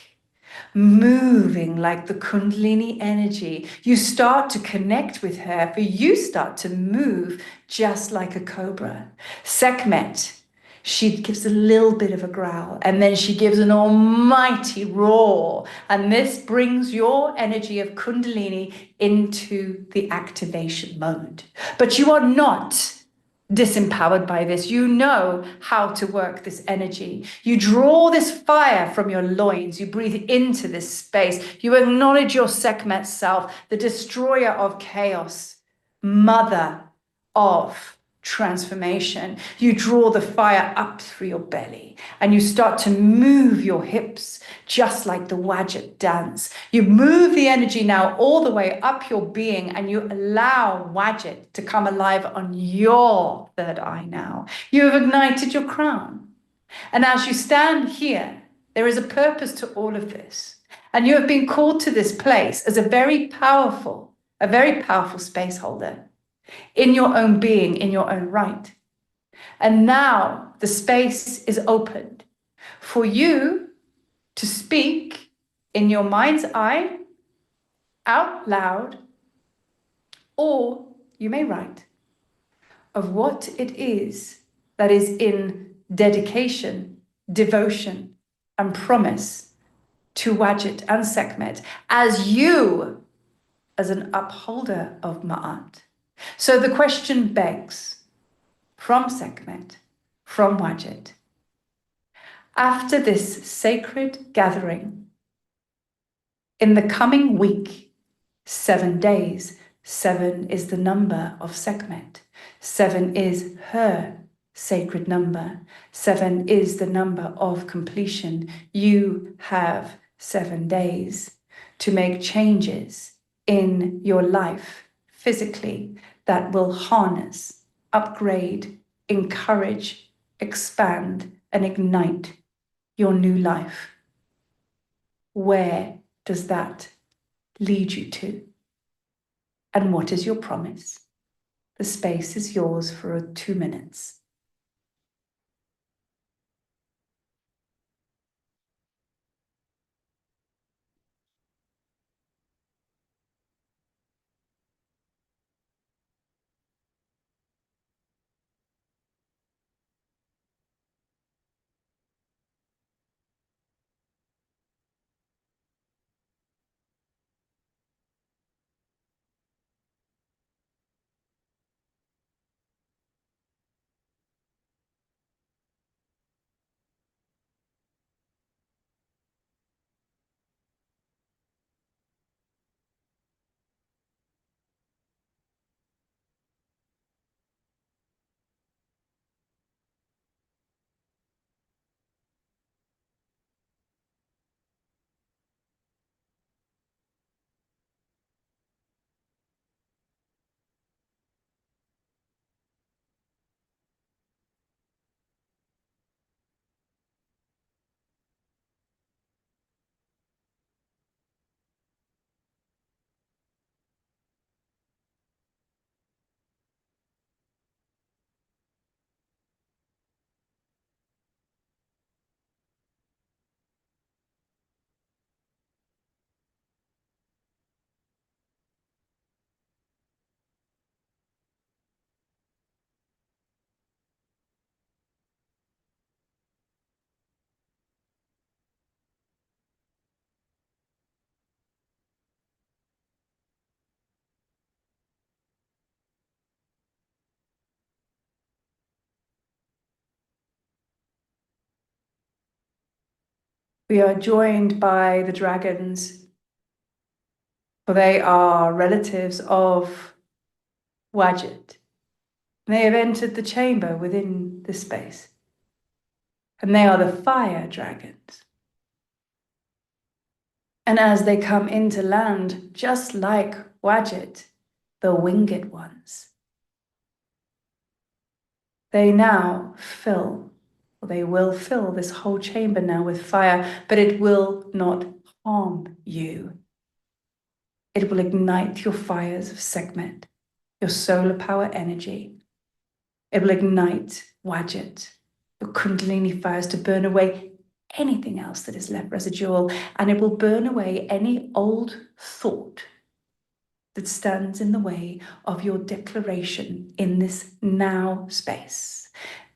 moving like the kundalini energy. You start to connect with her, for you start to move just like a cobra. Sekhmet, she gives a little bit of a growl, and then she gives an almighty roar. And this brings your energy of kundalini into the activation mode. But you are not disempowered by this. You know how to work this energy. You draw this fire from your loins. You breathe into this space. You acknowledge your Sekhmet self, the destroyer of chaos, mother of transformation. You draw the fire up through your belly and you start to move your hips just like the Wadjet dance. You move the energy now all the way up your being and you allow Wadjet to come alive on your third eye now. You have ignited your crown. And as you stand here, there is a purpose to all of this. And you have been called to this place as a very powerful space holder in your own being, in your own right. And now the space is opened for you to speak in your mind's eye, out loud, or you may write of what it is that is in dedication, devotion, and promise to Wadjet and Sekhmet as you, as an upholder of Ma'at. So the question begs, from Sekhmet, from Wadjet, after this sacred gathering, in the coming week, 7 days, 7 is the number of Sekhmet, 7 is her sacred number, 7 is the number of completion. You have 7 days to make changes in your life physically that will harness, upgrade, encourage, expand, and ignite your new life. Where does that lead you to? And what is your promise? The space is yours for 2 minutes. We are joined by the dragons, for they are relatives of Wadjet. They have entered the chamber within this space, and they are the fire dragons. And as they come into land, just like Wadjet, the winged ones, they now fill, or they will fill this whole chamber now with fire, but it will not harm you. It will ignite your fires of Sekhmet, your solar power energy. It will ignite Wadjet, your kundalini fires, to burn away anything else that is left residual, and it will burn away any old thought that stands in the way of your declaration in this now space.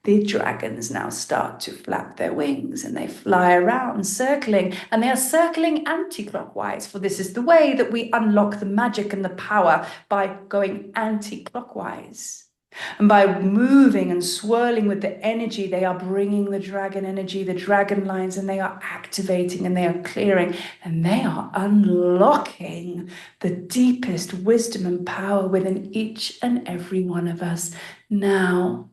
The dragons now start to flap their wings and they fly around circling, and they are circling anti-clockwise, for this is the way that we unlock the magic and the power, by going anti-clockwise. And by moving and swirling with the energy, they are bringing the dragon energy, the dragon lines, and they are activating and they are clearing and they are unlocking the deepest wisdom and power within each and every one of us now.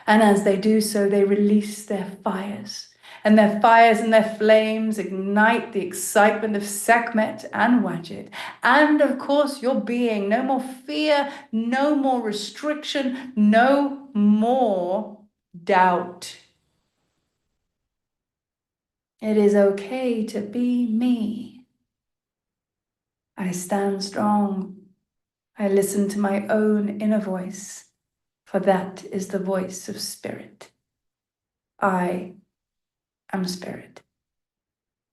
And as they do so, they release their fires. And their fires and their flames ignite the excitement of Sekhmet and Wadjet. And of course, your being. No more fear, no more restriction, no more doubt. It is okay to be me. I stand strong. I listen to my own inner voice, for that is the voice of spirit. I am spirit.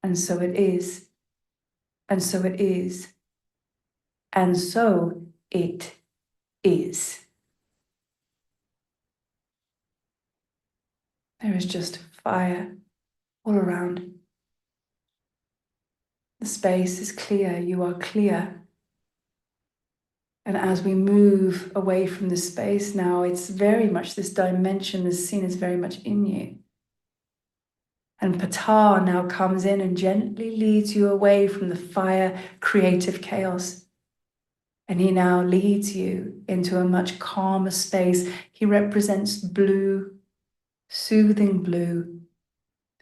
And so it is. And so it is. And so it is. There is just fire all around. The space is clear. You are clear. And as we move away from the space now, it's very much this dimension, this scene is very much in you. And Ptah now comes in and gently leads you away from the fire, creative chaos. And he now leads you into a much calmer space. He represents blue, soothing blue,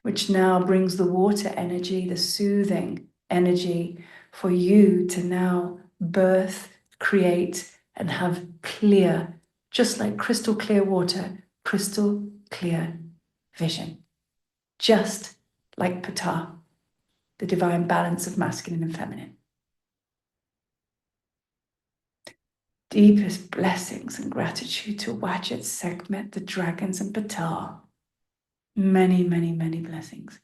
which now brings the water energy, the soothing energy, for you to now birth, create, and have clear, just like crystal clear water, crystal clear vision. Just like Ptah, the divine balance of masculine and feminine. Deepest blessings and gratitude to Wadjet, Sekhmet, the dragons, and Ptah. Many, many, many blessings.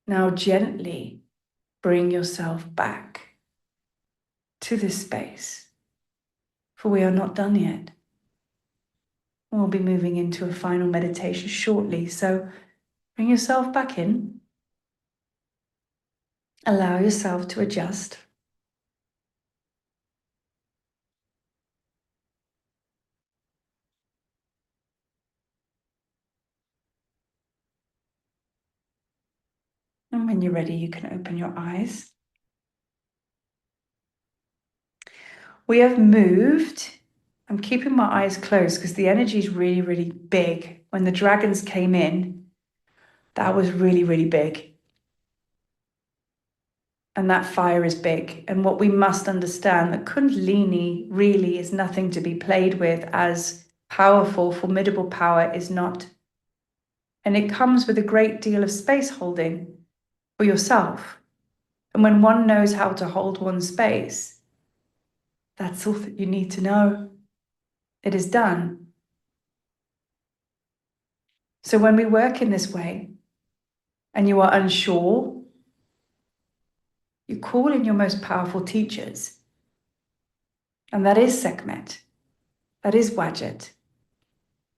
Now gently bring yourself back to this space, for we are not done yet. We'll be moving into a final meditation shortly, so bring yourself back in. Allow yourself to adjust. And when you're ready, you can open your eyes. We have moved. I'm keeping my eyes closed because the energy is really, really big. When the dragons came in, that was really, really big. And that fire is big. And what we must understand, that kundalini really is nothing to be played with, as powerful, formidable power is not. And it comes with a great deal of space holding for yourself. And when one knows how to hold one's space, that's all that you need to know. It is done. So when we work in this way and you are unsure, you call in your most powerful teachers. And that is Sekhmet. That is Wadjet.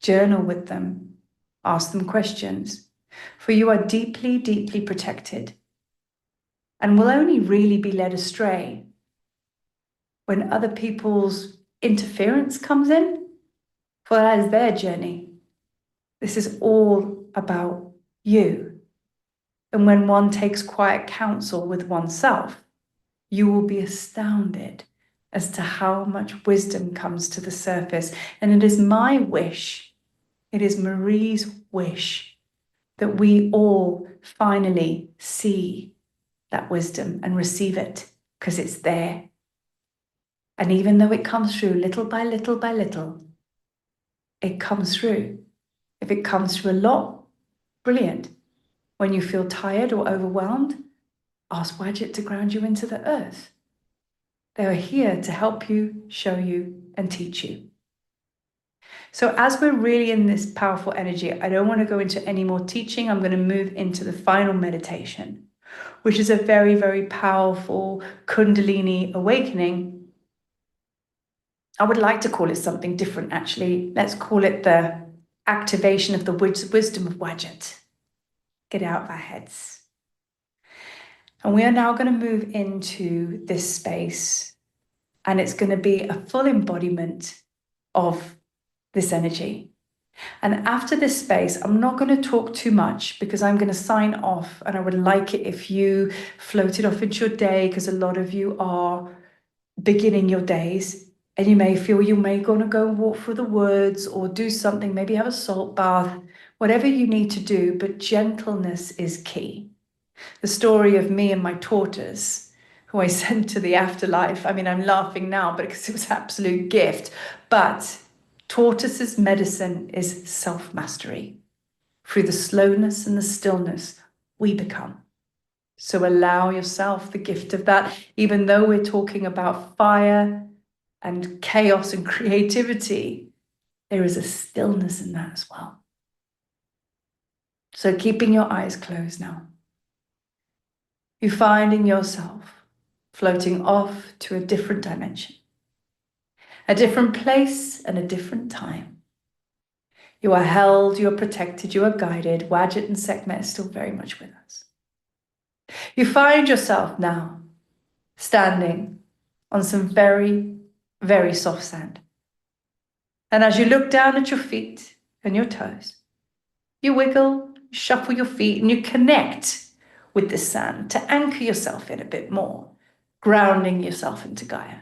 Journal with them. Ask them questions. For you are deeply, deeply protected and will only really be led astray when other people's interference comes in, for that is their journey. This is all about you. And when one takes quiet counsel with oneself, you will be astounded as to how much wisdom comes to the surface. And it is my wish, it is Marie's wish, that we all finally see that wisdom and receive it, because it's there. And even though it comes through little by little by little, it comes through. If it comes through a lot, brilliant. When you feel tired or overwhelmed, ask Wadjet to ground you into the earth. They are here to help you, show you, and teach you. So as we're really in this powerful energy, I don't want to go into any more teaching. I'm going to move into the final meditation, which is a very, very powerful kundalini awakening. I would like to call it something different, actually. Let's call it the activation of the wisdom of Wadjet. Get out of our heads. And we are now going to move into this space, and it's going to be a full embodiment of this energy. And after this space, I'm not going to talk too much because I'm going to sign off, and I would like it if you floated off into your day, because a lot of you are beginning your days and you may feel you may want to go walk through the woods or do something, maybe have a salt bath, whatever you need to do, but gentleness is key. The story of me and my tortoise, who I sent to the afterlife. I mean, I'm laughing now, but because it was an absolute gift. But tortoise's medicine is self-mastery. Through the slowness and the stillness, we become. So allow yourself the gift of that, even though we're talking about fire and chaos and creativity, there is a stillness in that as well. So keeping your eyes closed now, you're finding yourself floating off to a different dimension, a different place and a different time. You are held, you are protected, you are guided. Wadjet and Sekhmet are still very much with us. You find yourself now standing on some very, very soft sand. And as you look down at your feet and your toes, you wiggle, shuffle your feet, and you connect with the sand to anchor yourself in a bit more, grounding yourself into Gaia.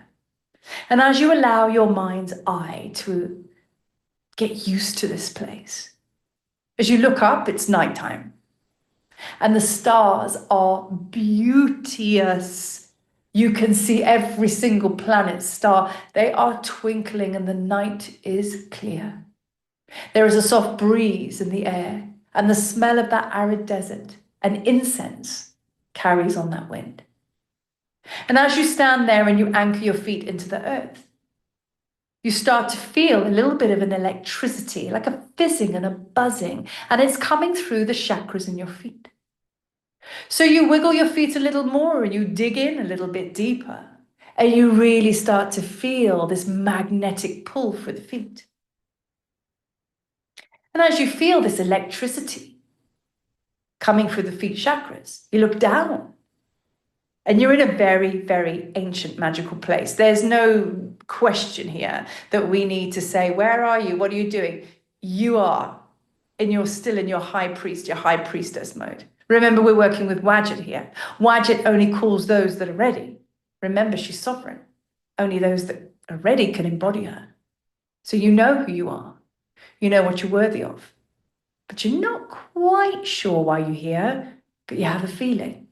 And as you allow your mind's eye to get used to this place, as you look up, it's nighttime. And the stars are beauteous. You can see every single planet star. They are twinkling and the night is clear. There is a soft breeze in the air and the smell of that arid desert and incense carries on that wind. And as you stand there and you anchor your feet into the earth, you start to feel a little bit of an electricity, like a fizzing and a buzzing, and it's coming through the chakras in your feet. So you wiggle your feet a little more and you dig in a little bit deeper, and you really start to feel this magnetic pull for the feet. And as you feel this electricity coming through the feet chakras, you look down and you're in a very, very ancient magical place. There's no question here that we need to say, where are you? What are you doing? You are, and you're still in your high priest, your high priestess mode. Remember, we're working with Wadjet here. Wadjet only calls those that are ready. Remember, she's sovereign. Only those that are ready can embody her. So you know who you are. You know what you're worthy of. But you're not quite sure why you're here, but you have a feeling.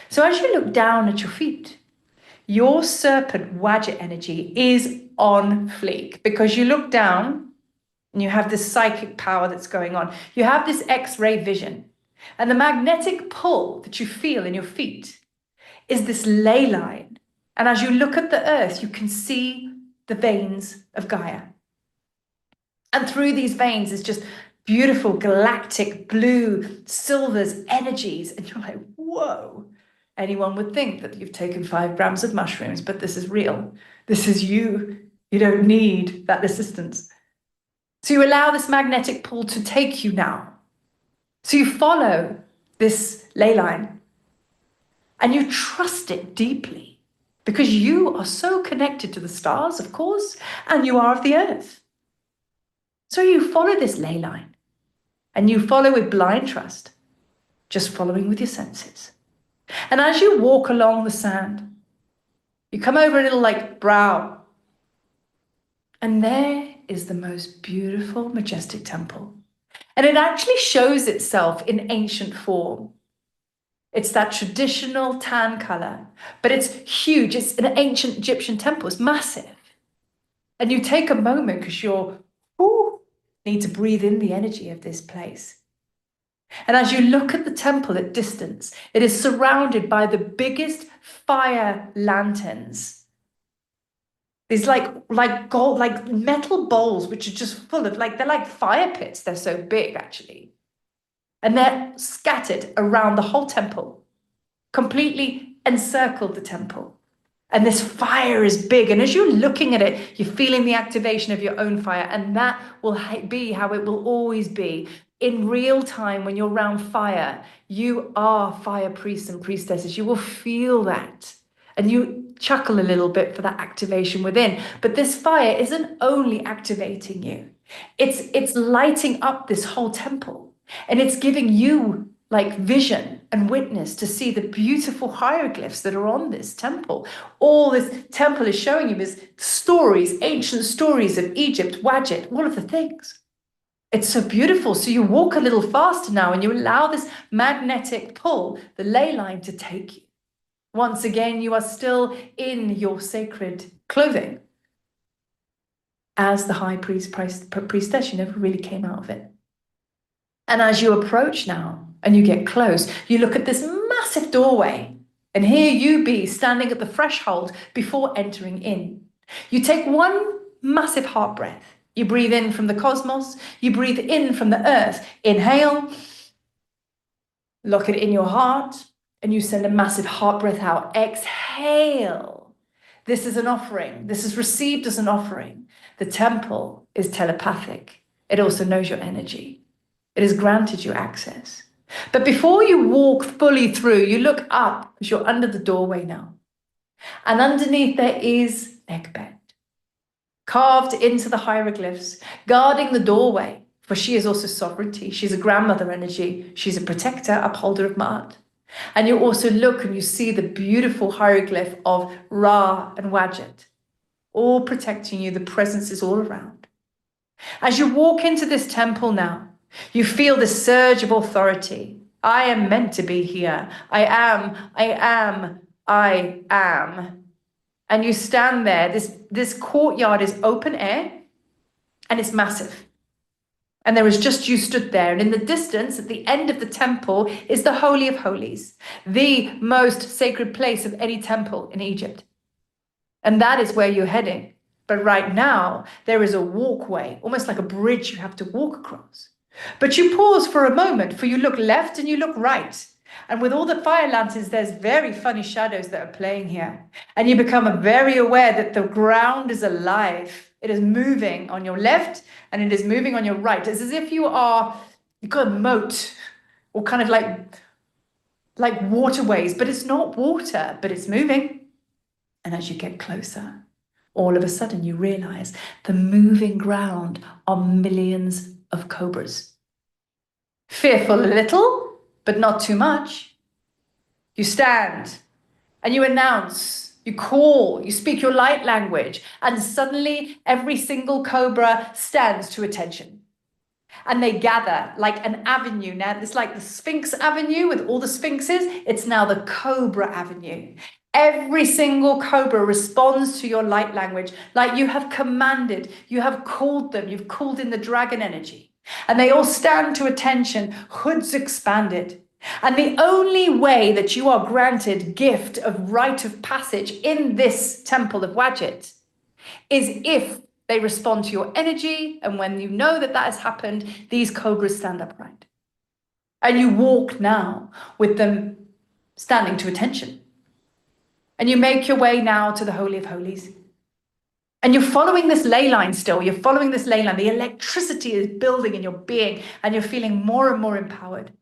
So as you look down at your feet, your serpent Wadjet energy is on fleek, because you look down and you have this psychic power that's going on. You have this X-ray vision, and the magnetic pull that you feel in your feet is this ley line. And as you look at the earth, you can see the veins of Gaia. And through these veins is just beautiful galactic blue, silvers, energies. And you're like, whoa. Anyone would think that you've taken 5 grams of mushrooms, but this is real. This is you. You don't need that assistance. So you allow this magnetic pull to take you now. So you follow this ley line and you trust it deeply, because you are so connected to the stars, of course, and you are of the earth. So you follow this ley line and you follow with blind trust, just following with your senses. And as you walk along the sand, you come over a little like brow, and there is the most beautiful, majestic temple. And it actually shows itself in ancient form. It's that traditional tan color, but it's huge. It's an ancient Egyptian temple. It's massive. And you take a moment because need to breathe in the energy of this place. And as you look at the temple at distance, it is surrounded by the biggest fire lanterns These like gold, like metal bowls, which are just full of they're like fire pits. They're so big, actually. And they're scattered around the whole temple, completely encircled the temple. And this fire is big. And as you're looking at it, you're feeling the activation of your own fire. And that will be how it will always be. In real time, when you're around fire, you are fire priests and priestesses. You will feel that. And you chuckle a little bit for that activation within. But this fire isn't only activating you. It's lighting up this whole temple. And it's giving you like vision and witness to see the beautiful hieroglyphs that are on this temple. All this temple is showing you is stories, ancient stories of Egypt, Wadjet, all of the things. It's so beautiful. So you walk a little faster now and you allow this magnetic pull, the ley line, to take you. Once again, you are still in your sacred clothing. As the high priestess, you never really came out of it. And as you approach now and you get close, you look at this massive doorway. And here you be standing at the threshold before entering in. You take one massive heart breath. You breathe in from the cosmos. You breathe in from the earth. Inhale. Lock it in your heart. And you send a massive heart breath out. Exhale. This is an offering. This is received as an offering. The temple is telepathic. It also knows your energy. It has granted you access. But before you walk fully through, you look up as you're under the doorway now. And underneath there is sekhmet, carved into the hieroglyphs, guarding the doorway, for she is also sovereignty. She's a grandmother energy. She's a protector, upholder of Ma'at. And you also look and you see the beautiful hieroglyph of Ra and Wadjet, all protecting you. The presence is all around. As you walk into this temple now, you feel the surge of authority. I am meant to be here. I am. And you stand there. This courtyard is open air and it's massive. And there is just you stood there. And in the distance, at the end of the temple, is the Holy of Holies, the most sacred place of any temple in Egypt. And that is where you're heading. But right now, there is a walkway, almost like a bridge you have to walk across. But you pause for a moment, for you look left and you look right. And with all the fire lanterns, there's very funny shadows that are playing here. And you become very aware that the ground is alive. It is moving on your left and it is moving on your right. It's as if you've got a moat or kind of like waterways, but it's not water, but it's moving. And as you get closer, all of a sudden you realize the moving ground are millions of cobras. Fearful a little, but not too much. You stand and you announce, you call, you speak your light language, and suddenly every single cobra stands to attention. And they gather like an avenue. Now it's like the Sphinx Avenue with all the sphinxes. It's now the Cobra Avenue. Every single cobra responds to your light language like you have commanded, you have called them, you've called in the dragon energy. And they all stand to attention, hoods expanded. And the only way that you are granted gift of rite of passage in this temple of Wadjet is if they respond to your energy. And when you know that that has happened, these cobras stand upright. And you walk now with them standing to attention. And you make your way now to the Holy of Holies. And you're following this ley line still. You're following this ley line. The electricity is building in your being and you're feeling more and more empowered.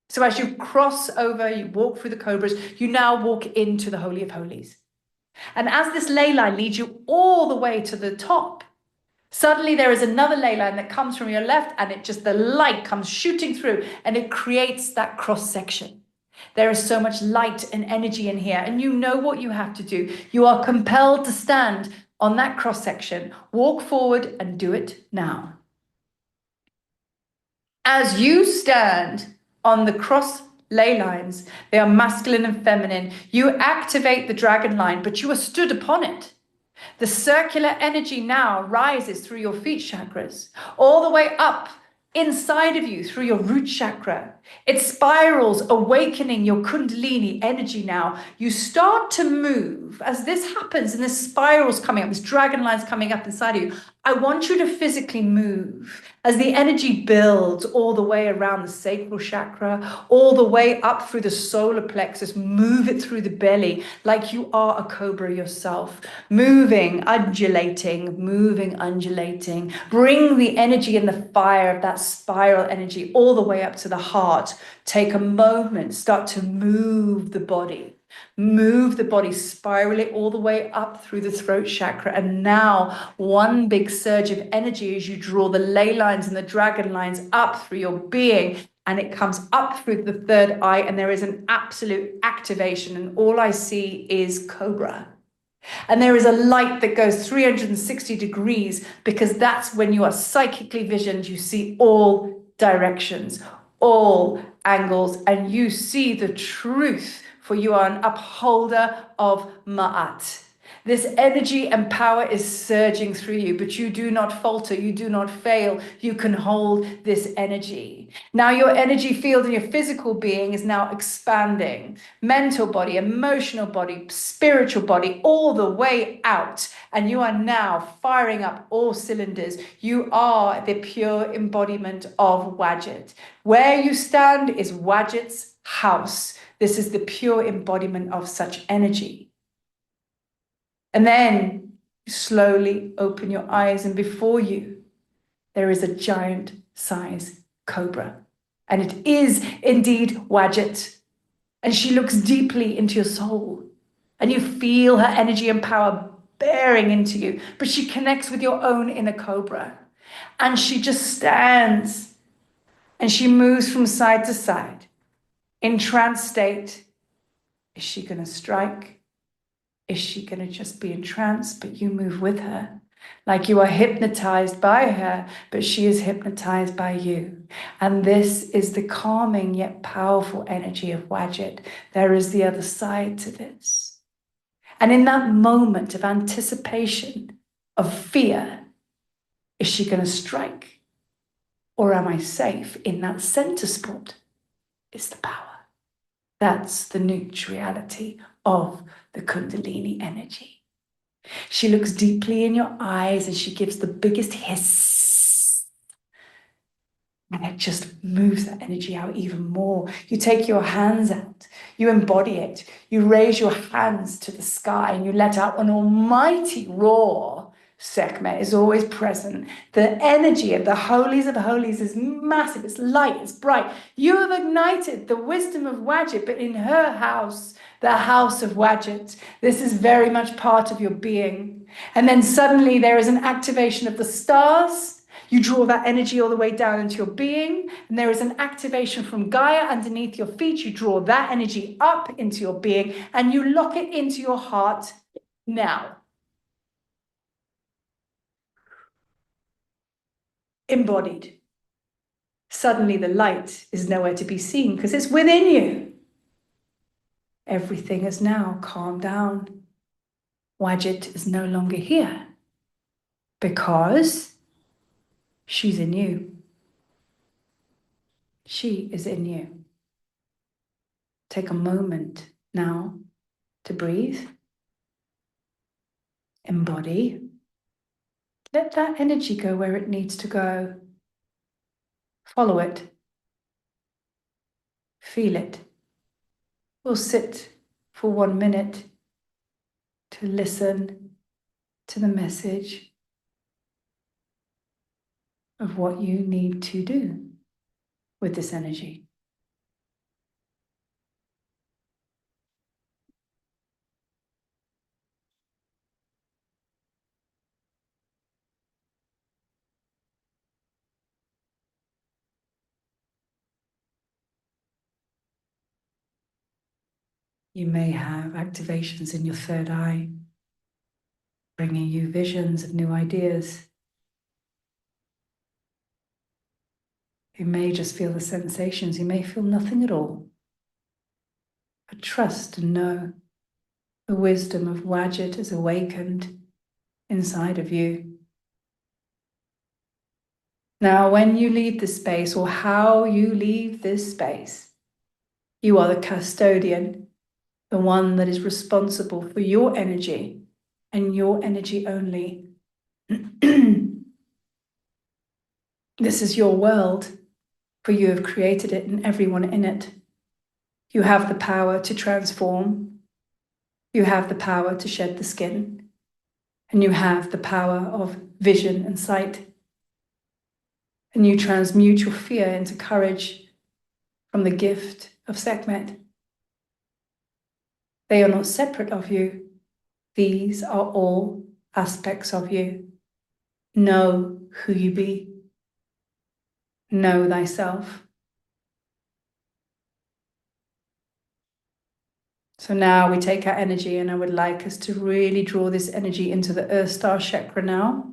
So as you cross over, you walk through the cobras, you now walk into the Holy of Holies. And as this ley line leads you all the way to the top, suddenly there is another ley line that comes from your left and the light comes shooting through and it creates that cross section. There is so much light and energy in here and you know what you have to do. You are compelled to stand on that cross section, walk forward and do it now. As you stand on the cross ley lines, they are masculine and feminine. You activate the dragon line, but you are stood upon it. The circular energy now rises through your feet chakras, all the way up inside of you through your root chakra. It spirals, awakening your kundalini energy now. You start to move as this happens and this spiral's coming up, this dragon line's coming up inside of you. I want you to physically move as the energy builds all the way around the sacral chakra, all the way up through the solar plexus. Move it through the belly like you are a cobra yourself. Moving, undulating. Bring the energy and the fire of that spiral energy all the way up to the heart. Take a moment, start to move the body. Move the body, spiral it all the way up through the throat chakra. And now one big surge of energy as you draw the ley lines and the dragon lines up through your being. And it comes up through the third eye, and there is an absolute activation. And all I see is cobra. And there is a light that goes 360 degrees, because that's when you are psychically visioned. You see all directions, all angles, and you see the truth, for you are an upholder of Ma'at. This energy and power is surging through you, but you do not falter, you do not fail. You can hold this energy. Now your energy field in your physical being is now expanding. Mental body, emotional body, spiritual body, all the way out. And you are now firing up all cylinders. You are the pure embodiment of Wadjet. Where you stand is Wadjet's house. This is the pure embodiment of such energy. And then you slowly open your eyes, and before you, there is a giant size cobra. And it is indeed Wadjet. And she looks deeply into your soul, and you feel her energy and power bearing into you. But she connects with your own inner cobra. And she just stands, and she moves from side to side in trance state. Is she going to strike? Is she going to just be in trance, but you move with her? Like you are hypnotized by her, but she is hypnotized by you. And this is the calming yet powerful energy of Wadjet. There is the other side to this. And in that moment of anticipation, of fear, is she going to strike? Or am I safe? In that center spot is the power. That's the neutrality of the kundalini energy. She looks deeply in your eyes and she gives the biggest hiss. And it just moves that energy out even more. You take your hands out, you embody it, you raise your hands to the sky, and you let out an almighty roar. Sekhmet is always present. The energy of holies is massive, it's light, it's bright. You have ignited the wisdom of Wadjet, but in her house, the house of Wadjet, this is very much part of your being. And then suddenly there is an activation of the stars. You draw that energy all the way down into your being, and there is an activation from Gaia underneath your feet. You draw that energy up into your being, and you lock it into your heart now. Embodied. Suddenly the light is nowhere to be seen because it's within you. Everything is now calmed down. Wadjet is no longer here because she's in you. She is in you. Take a moment now to breathe. Embody. Let that energy go where it needs to go. Follow it. Feel it. We'll sit for 1 minute to listen to the message of what you need to do with this energy. You may have activations in your third eye, bringing you visions of new ideas. You may just feel the sensations. You may feel nothing at all. But trust and know the wisdom of Wadjet is awakened inside of you. Now, when you leave this space, or how you leave this space, you are the custodian, the one that is responsible for your energy and your energy only. This is your world, for you have created it and everyone in it. You have the power to transform. You have the power to shed the skin. And you have the power of vision and sight. And you transmute your fear into courage from the gift of Sekhmet. They are not separate of you. These are all aspects of you. Know who you be. Know thyself. So now we take our energy, and I would like us to really draw this energy into the Earth Star chakra now,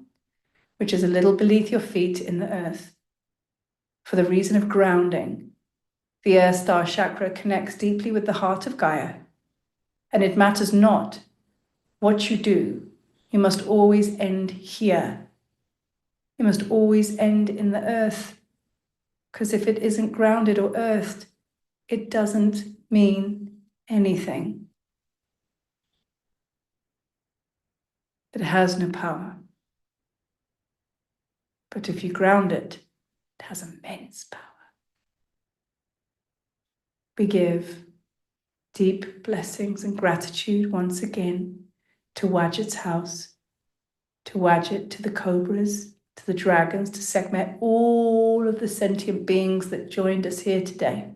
which is a little beneath your feet in the earth. For the reason of grounding, the Earth Star chakra connects deeply with the heart of Gaia. And it matters not what you do. You must always end here. You must always end in the earth. Because if it isn't grounded or earthed, it doesn't mean anything. It has no power. But if you ground it, it has immense power. We give deep blessings and gratitude once again to Wadjet's house, to Wadjet, to the cobras, to the dragons, to Sekhmet, all of the sentient beings that joined us here today.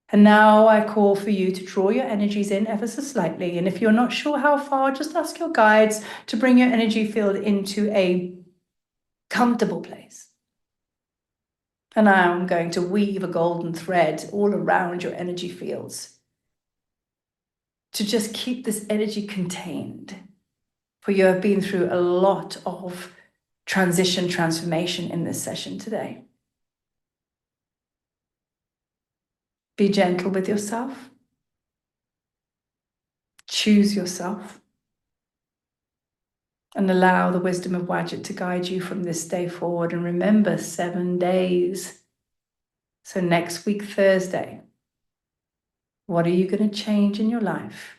And now I call for you to draw your energies in ever so slightly. And if you're not sure how far, just ask your guides to bring your energy field into a comfortable place. And now I'm going to weave a golden thread all around your energy fields to just keep this energy contained. For you have been through a lot of transformation in this session today. Be gentle with yourself. Choose yourself. And allow the wisdom of Wadjet to guide you from this day forward. And remember, 7 days. So next week, Thursday, what are you going to change in your life?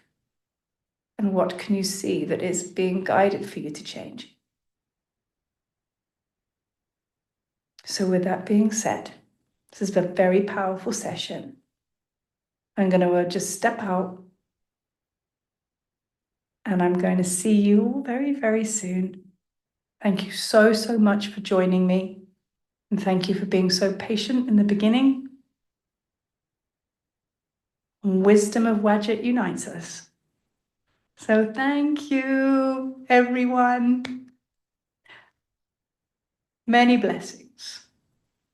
And what can you see that is being guided for you to change? So with that being said, this is a very powerful session. I'm going to just step out. And I'm going to see you all very, very soon. Thank you so, so much for joining me. And thank you for being so patient in the beginning. Wisdom of Wadjet unites us. So thank you, everyone. Many blessings.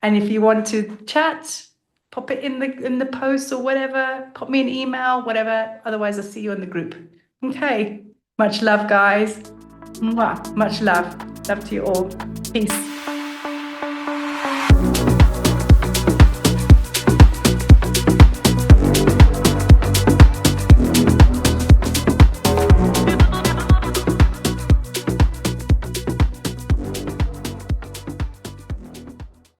And if you want to chat, pop it in the post or whatever. Pop me an email, whatever. Otherwise, I'll see you in the group. Okay. Much love, guys. Mwah. Much love. Love to you all. Peace.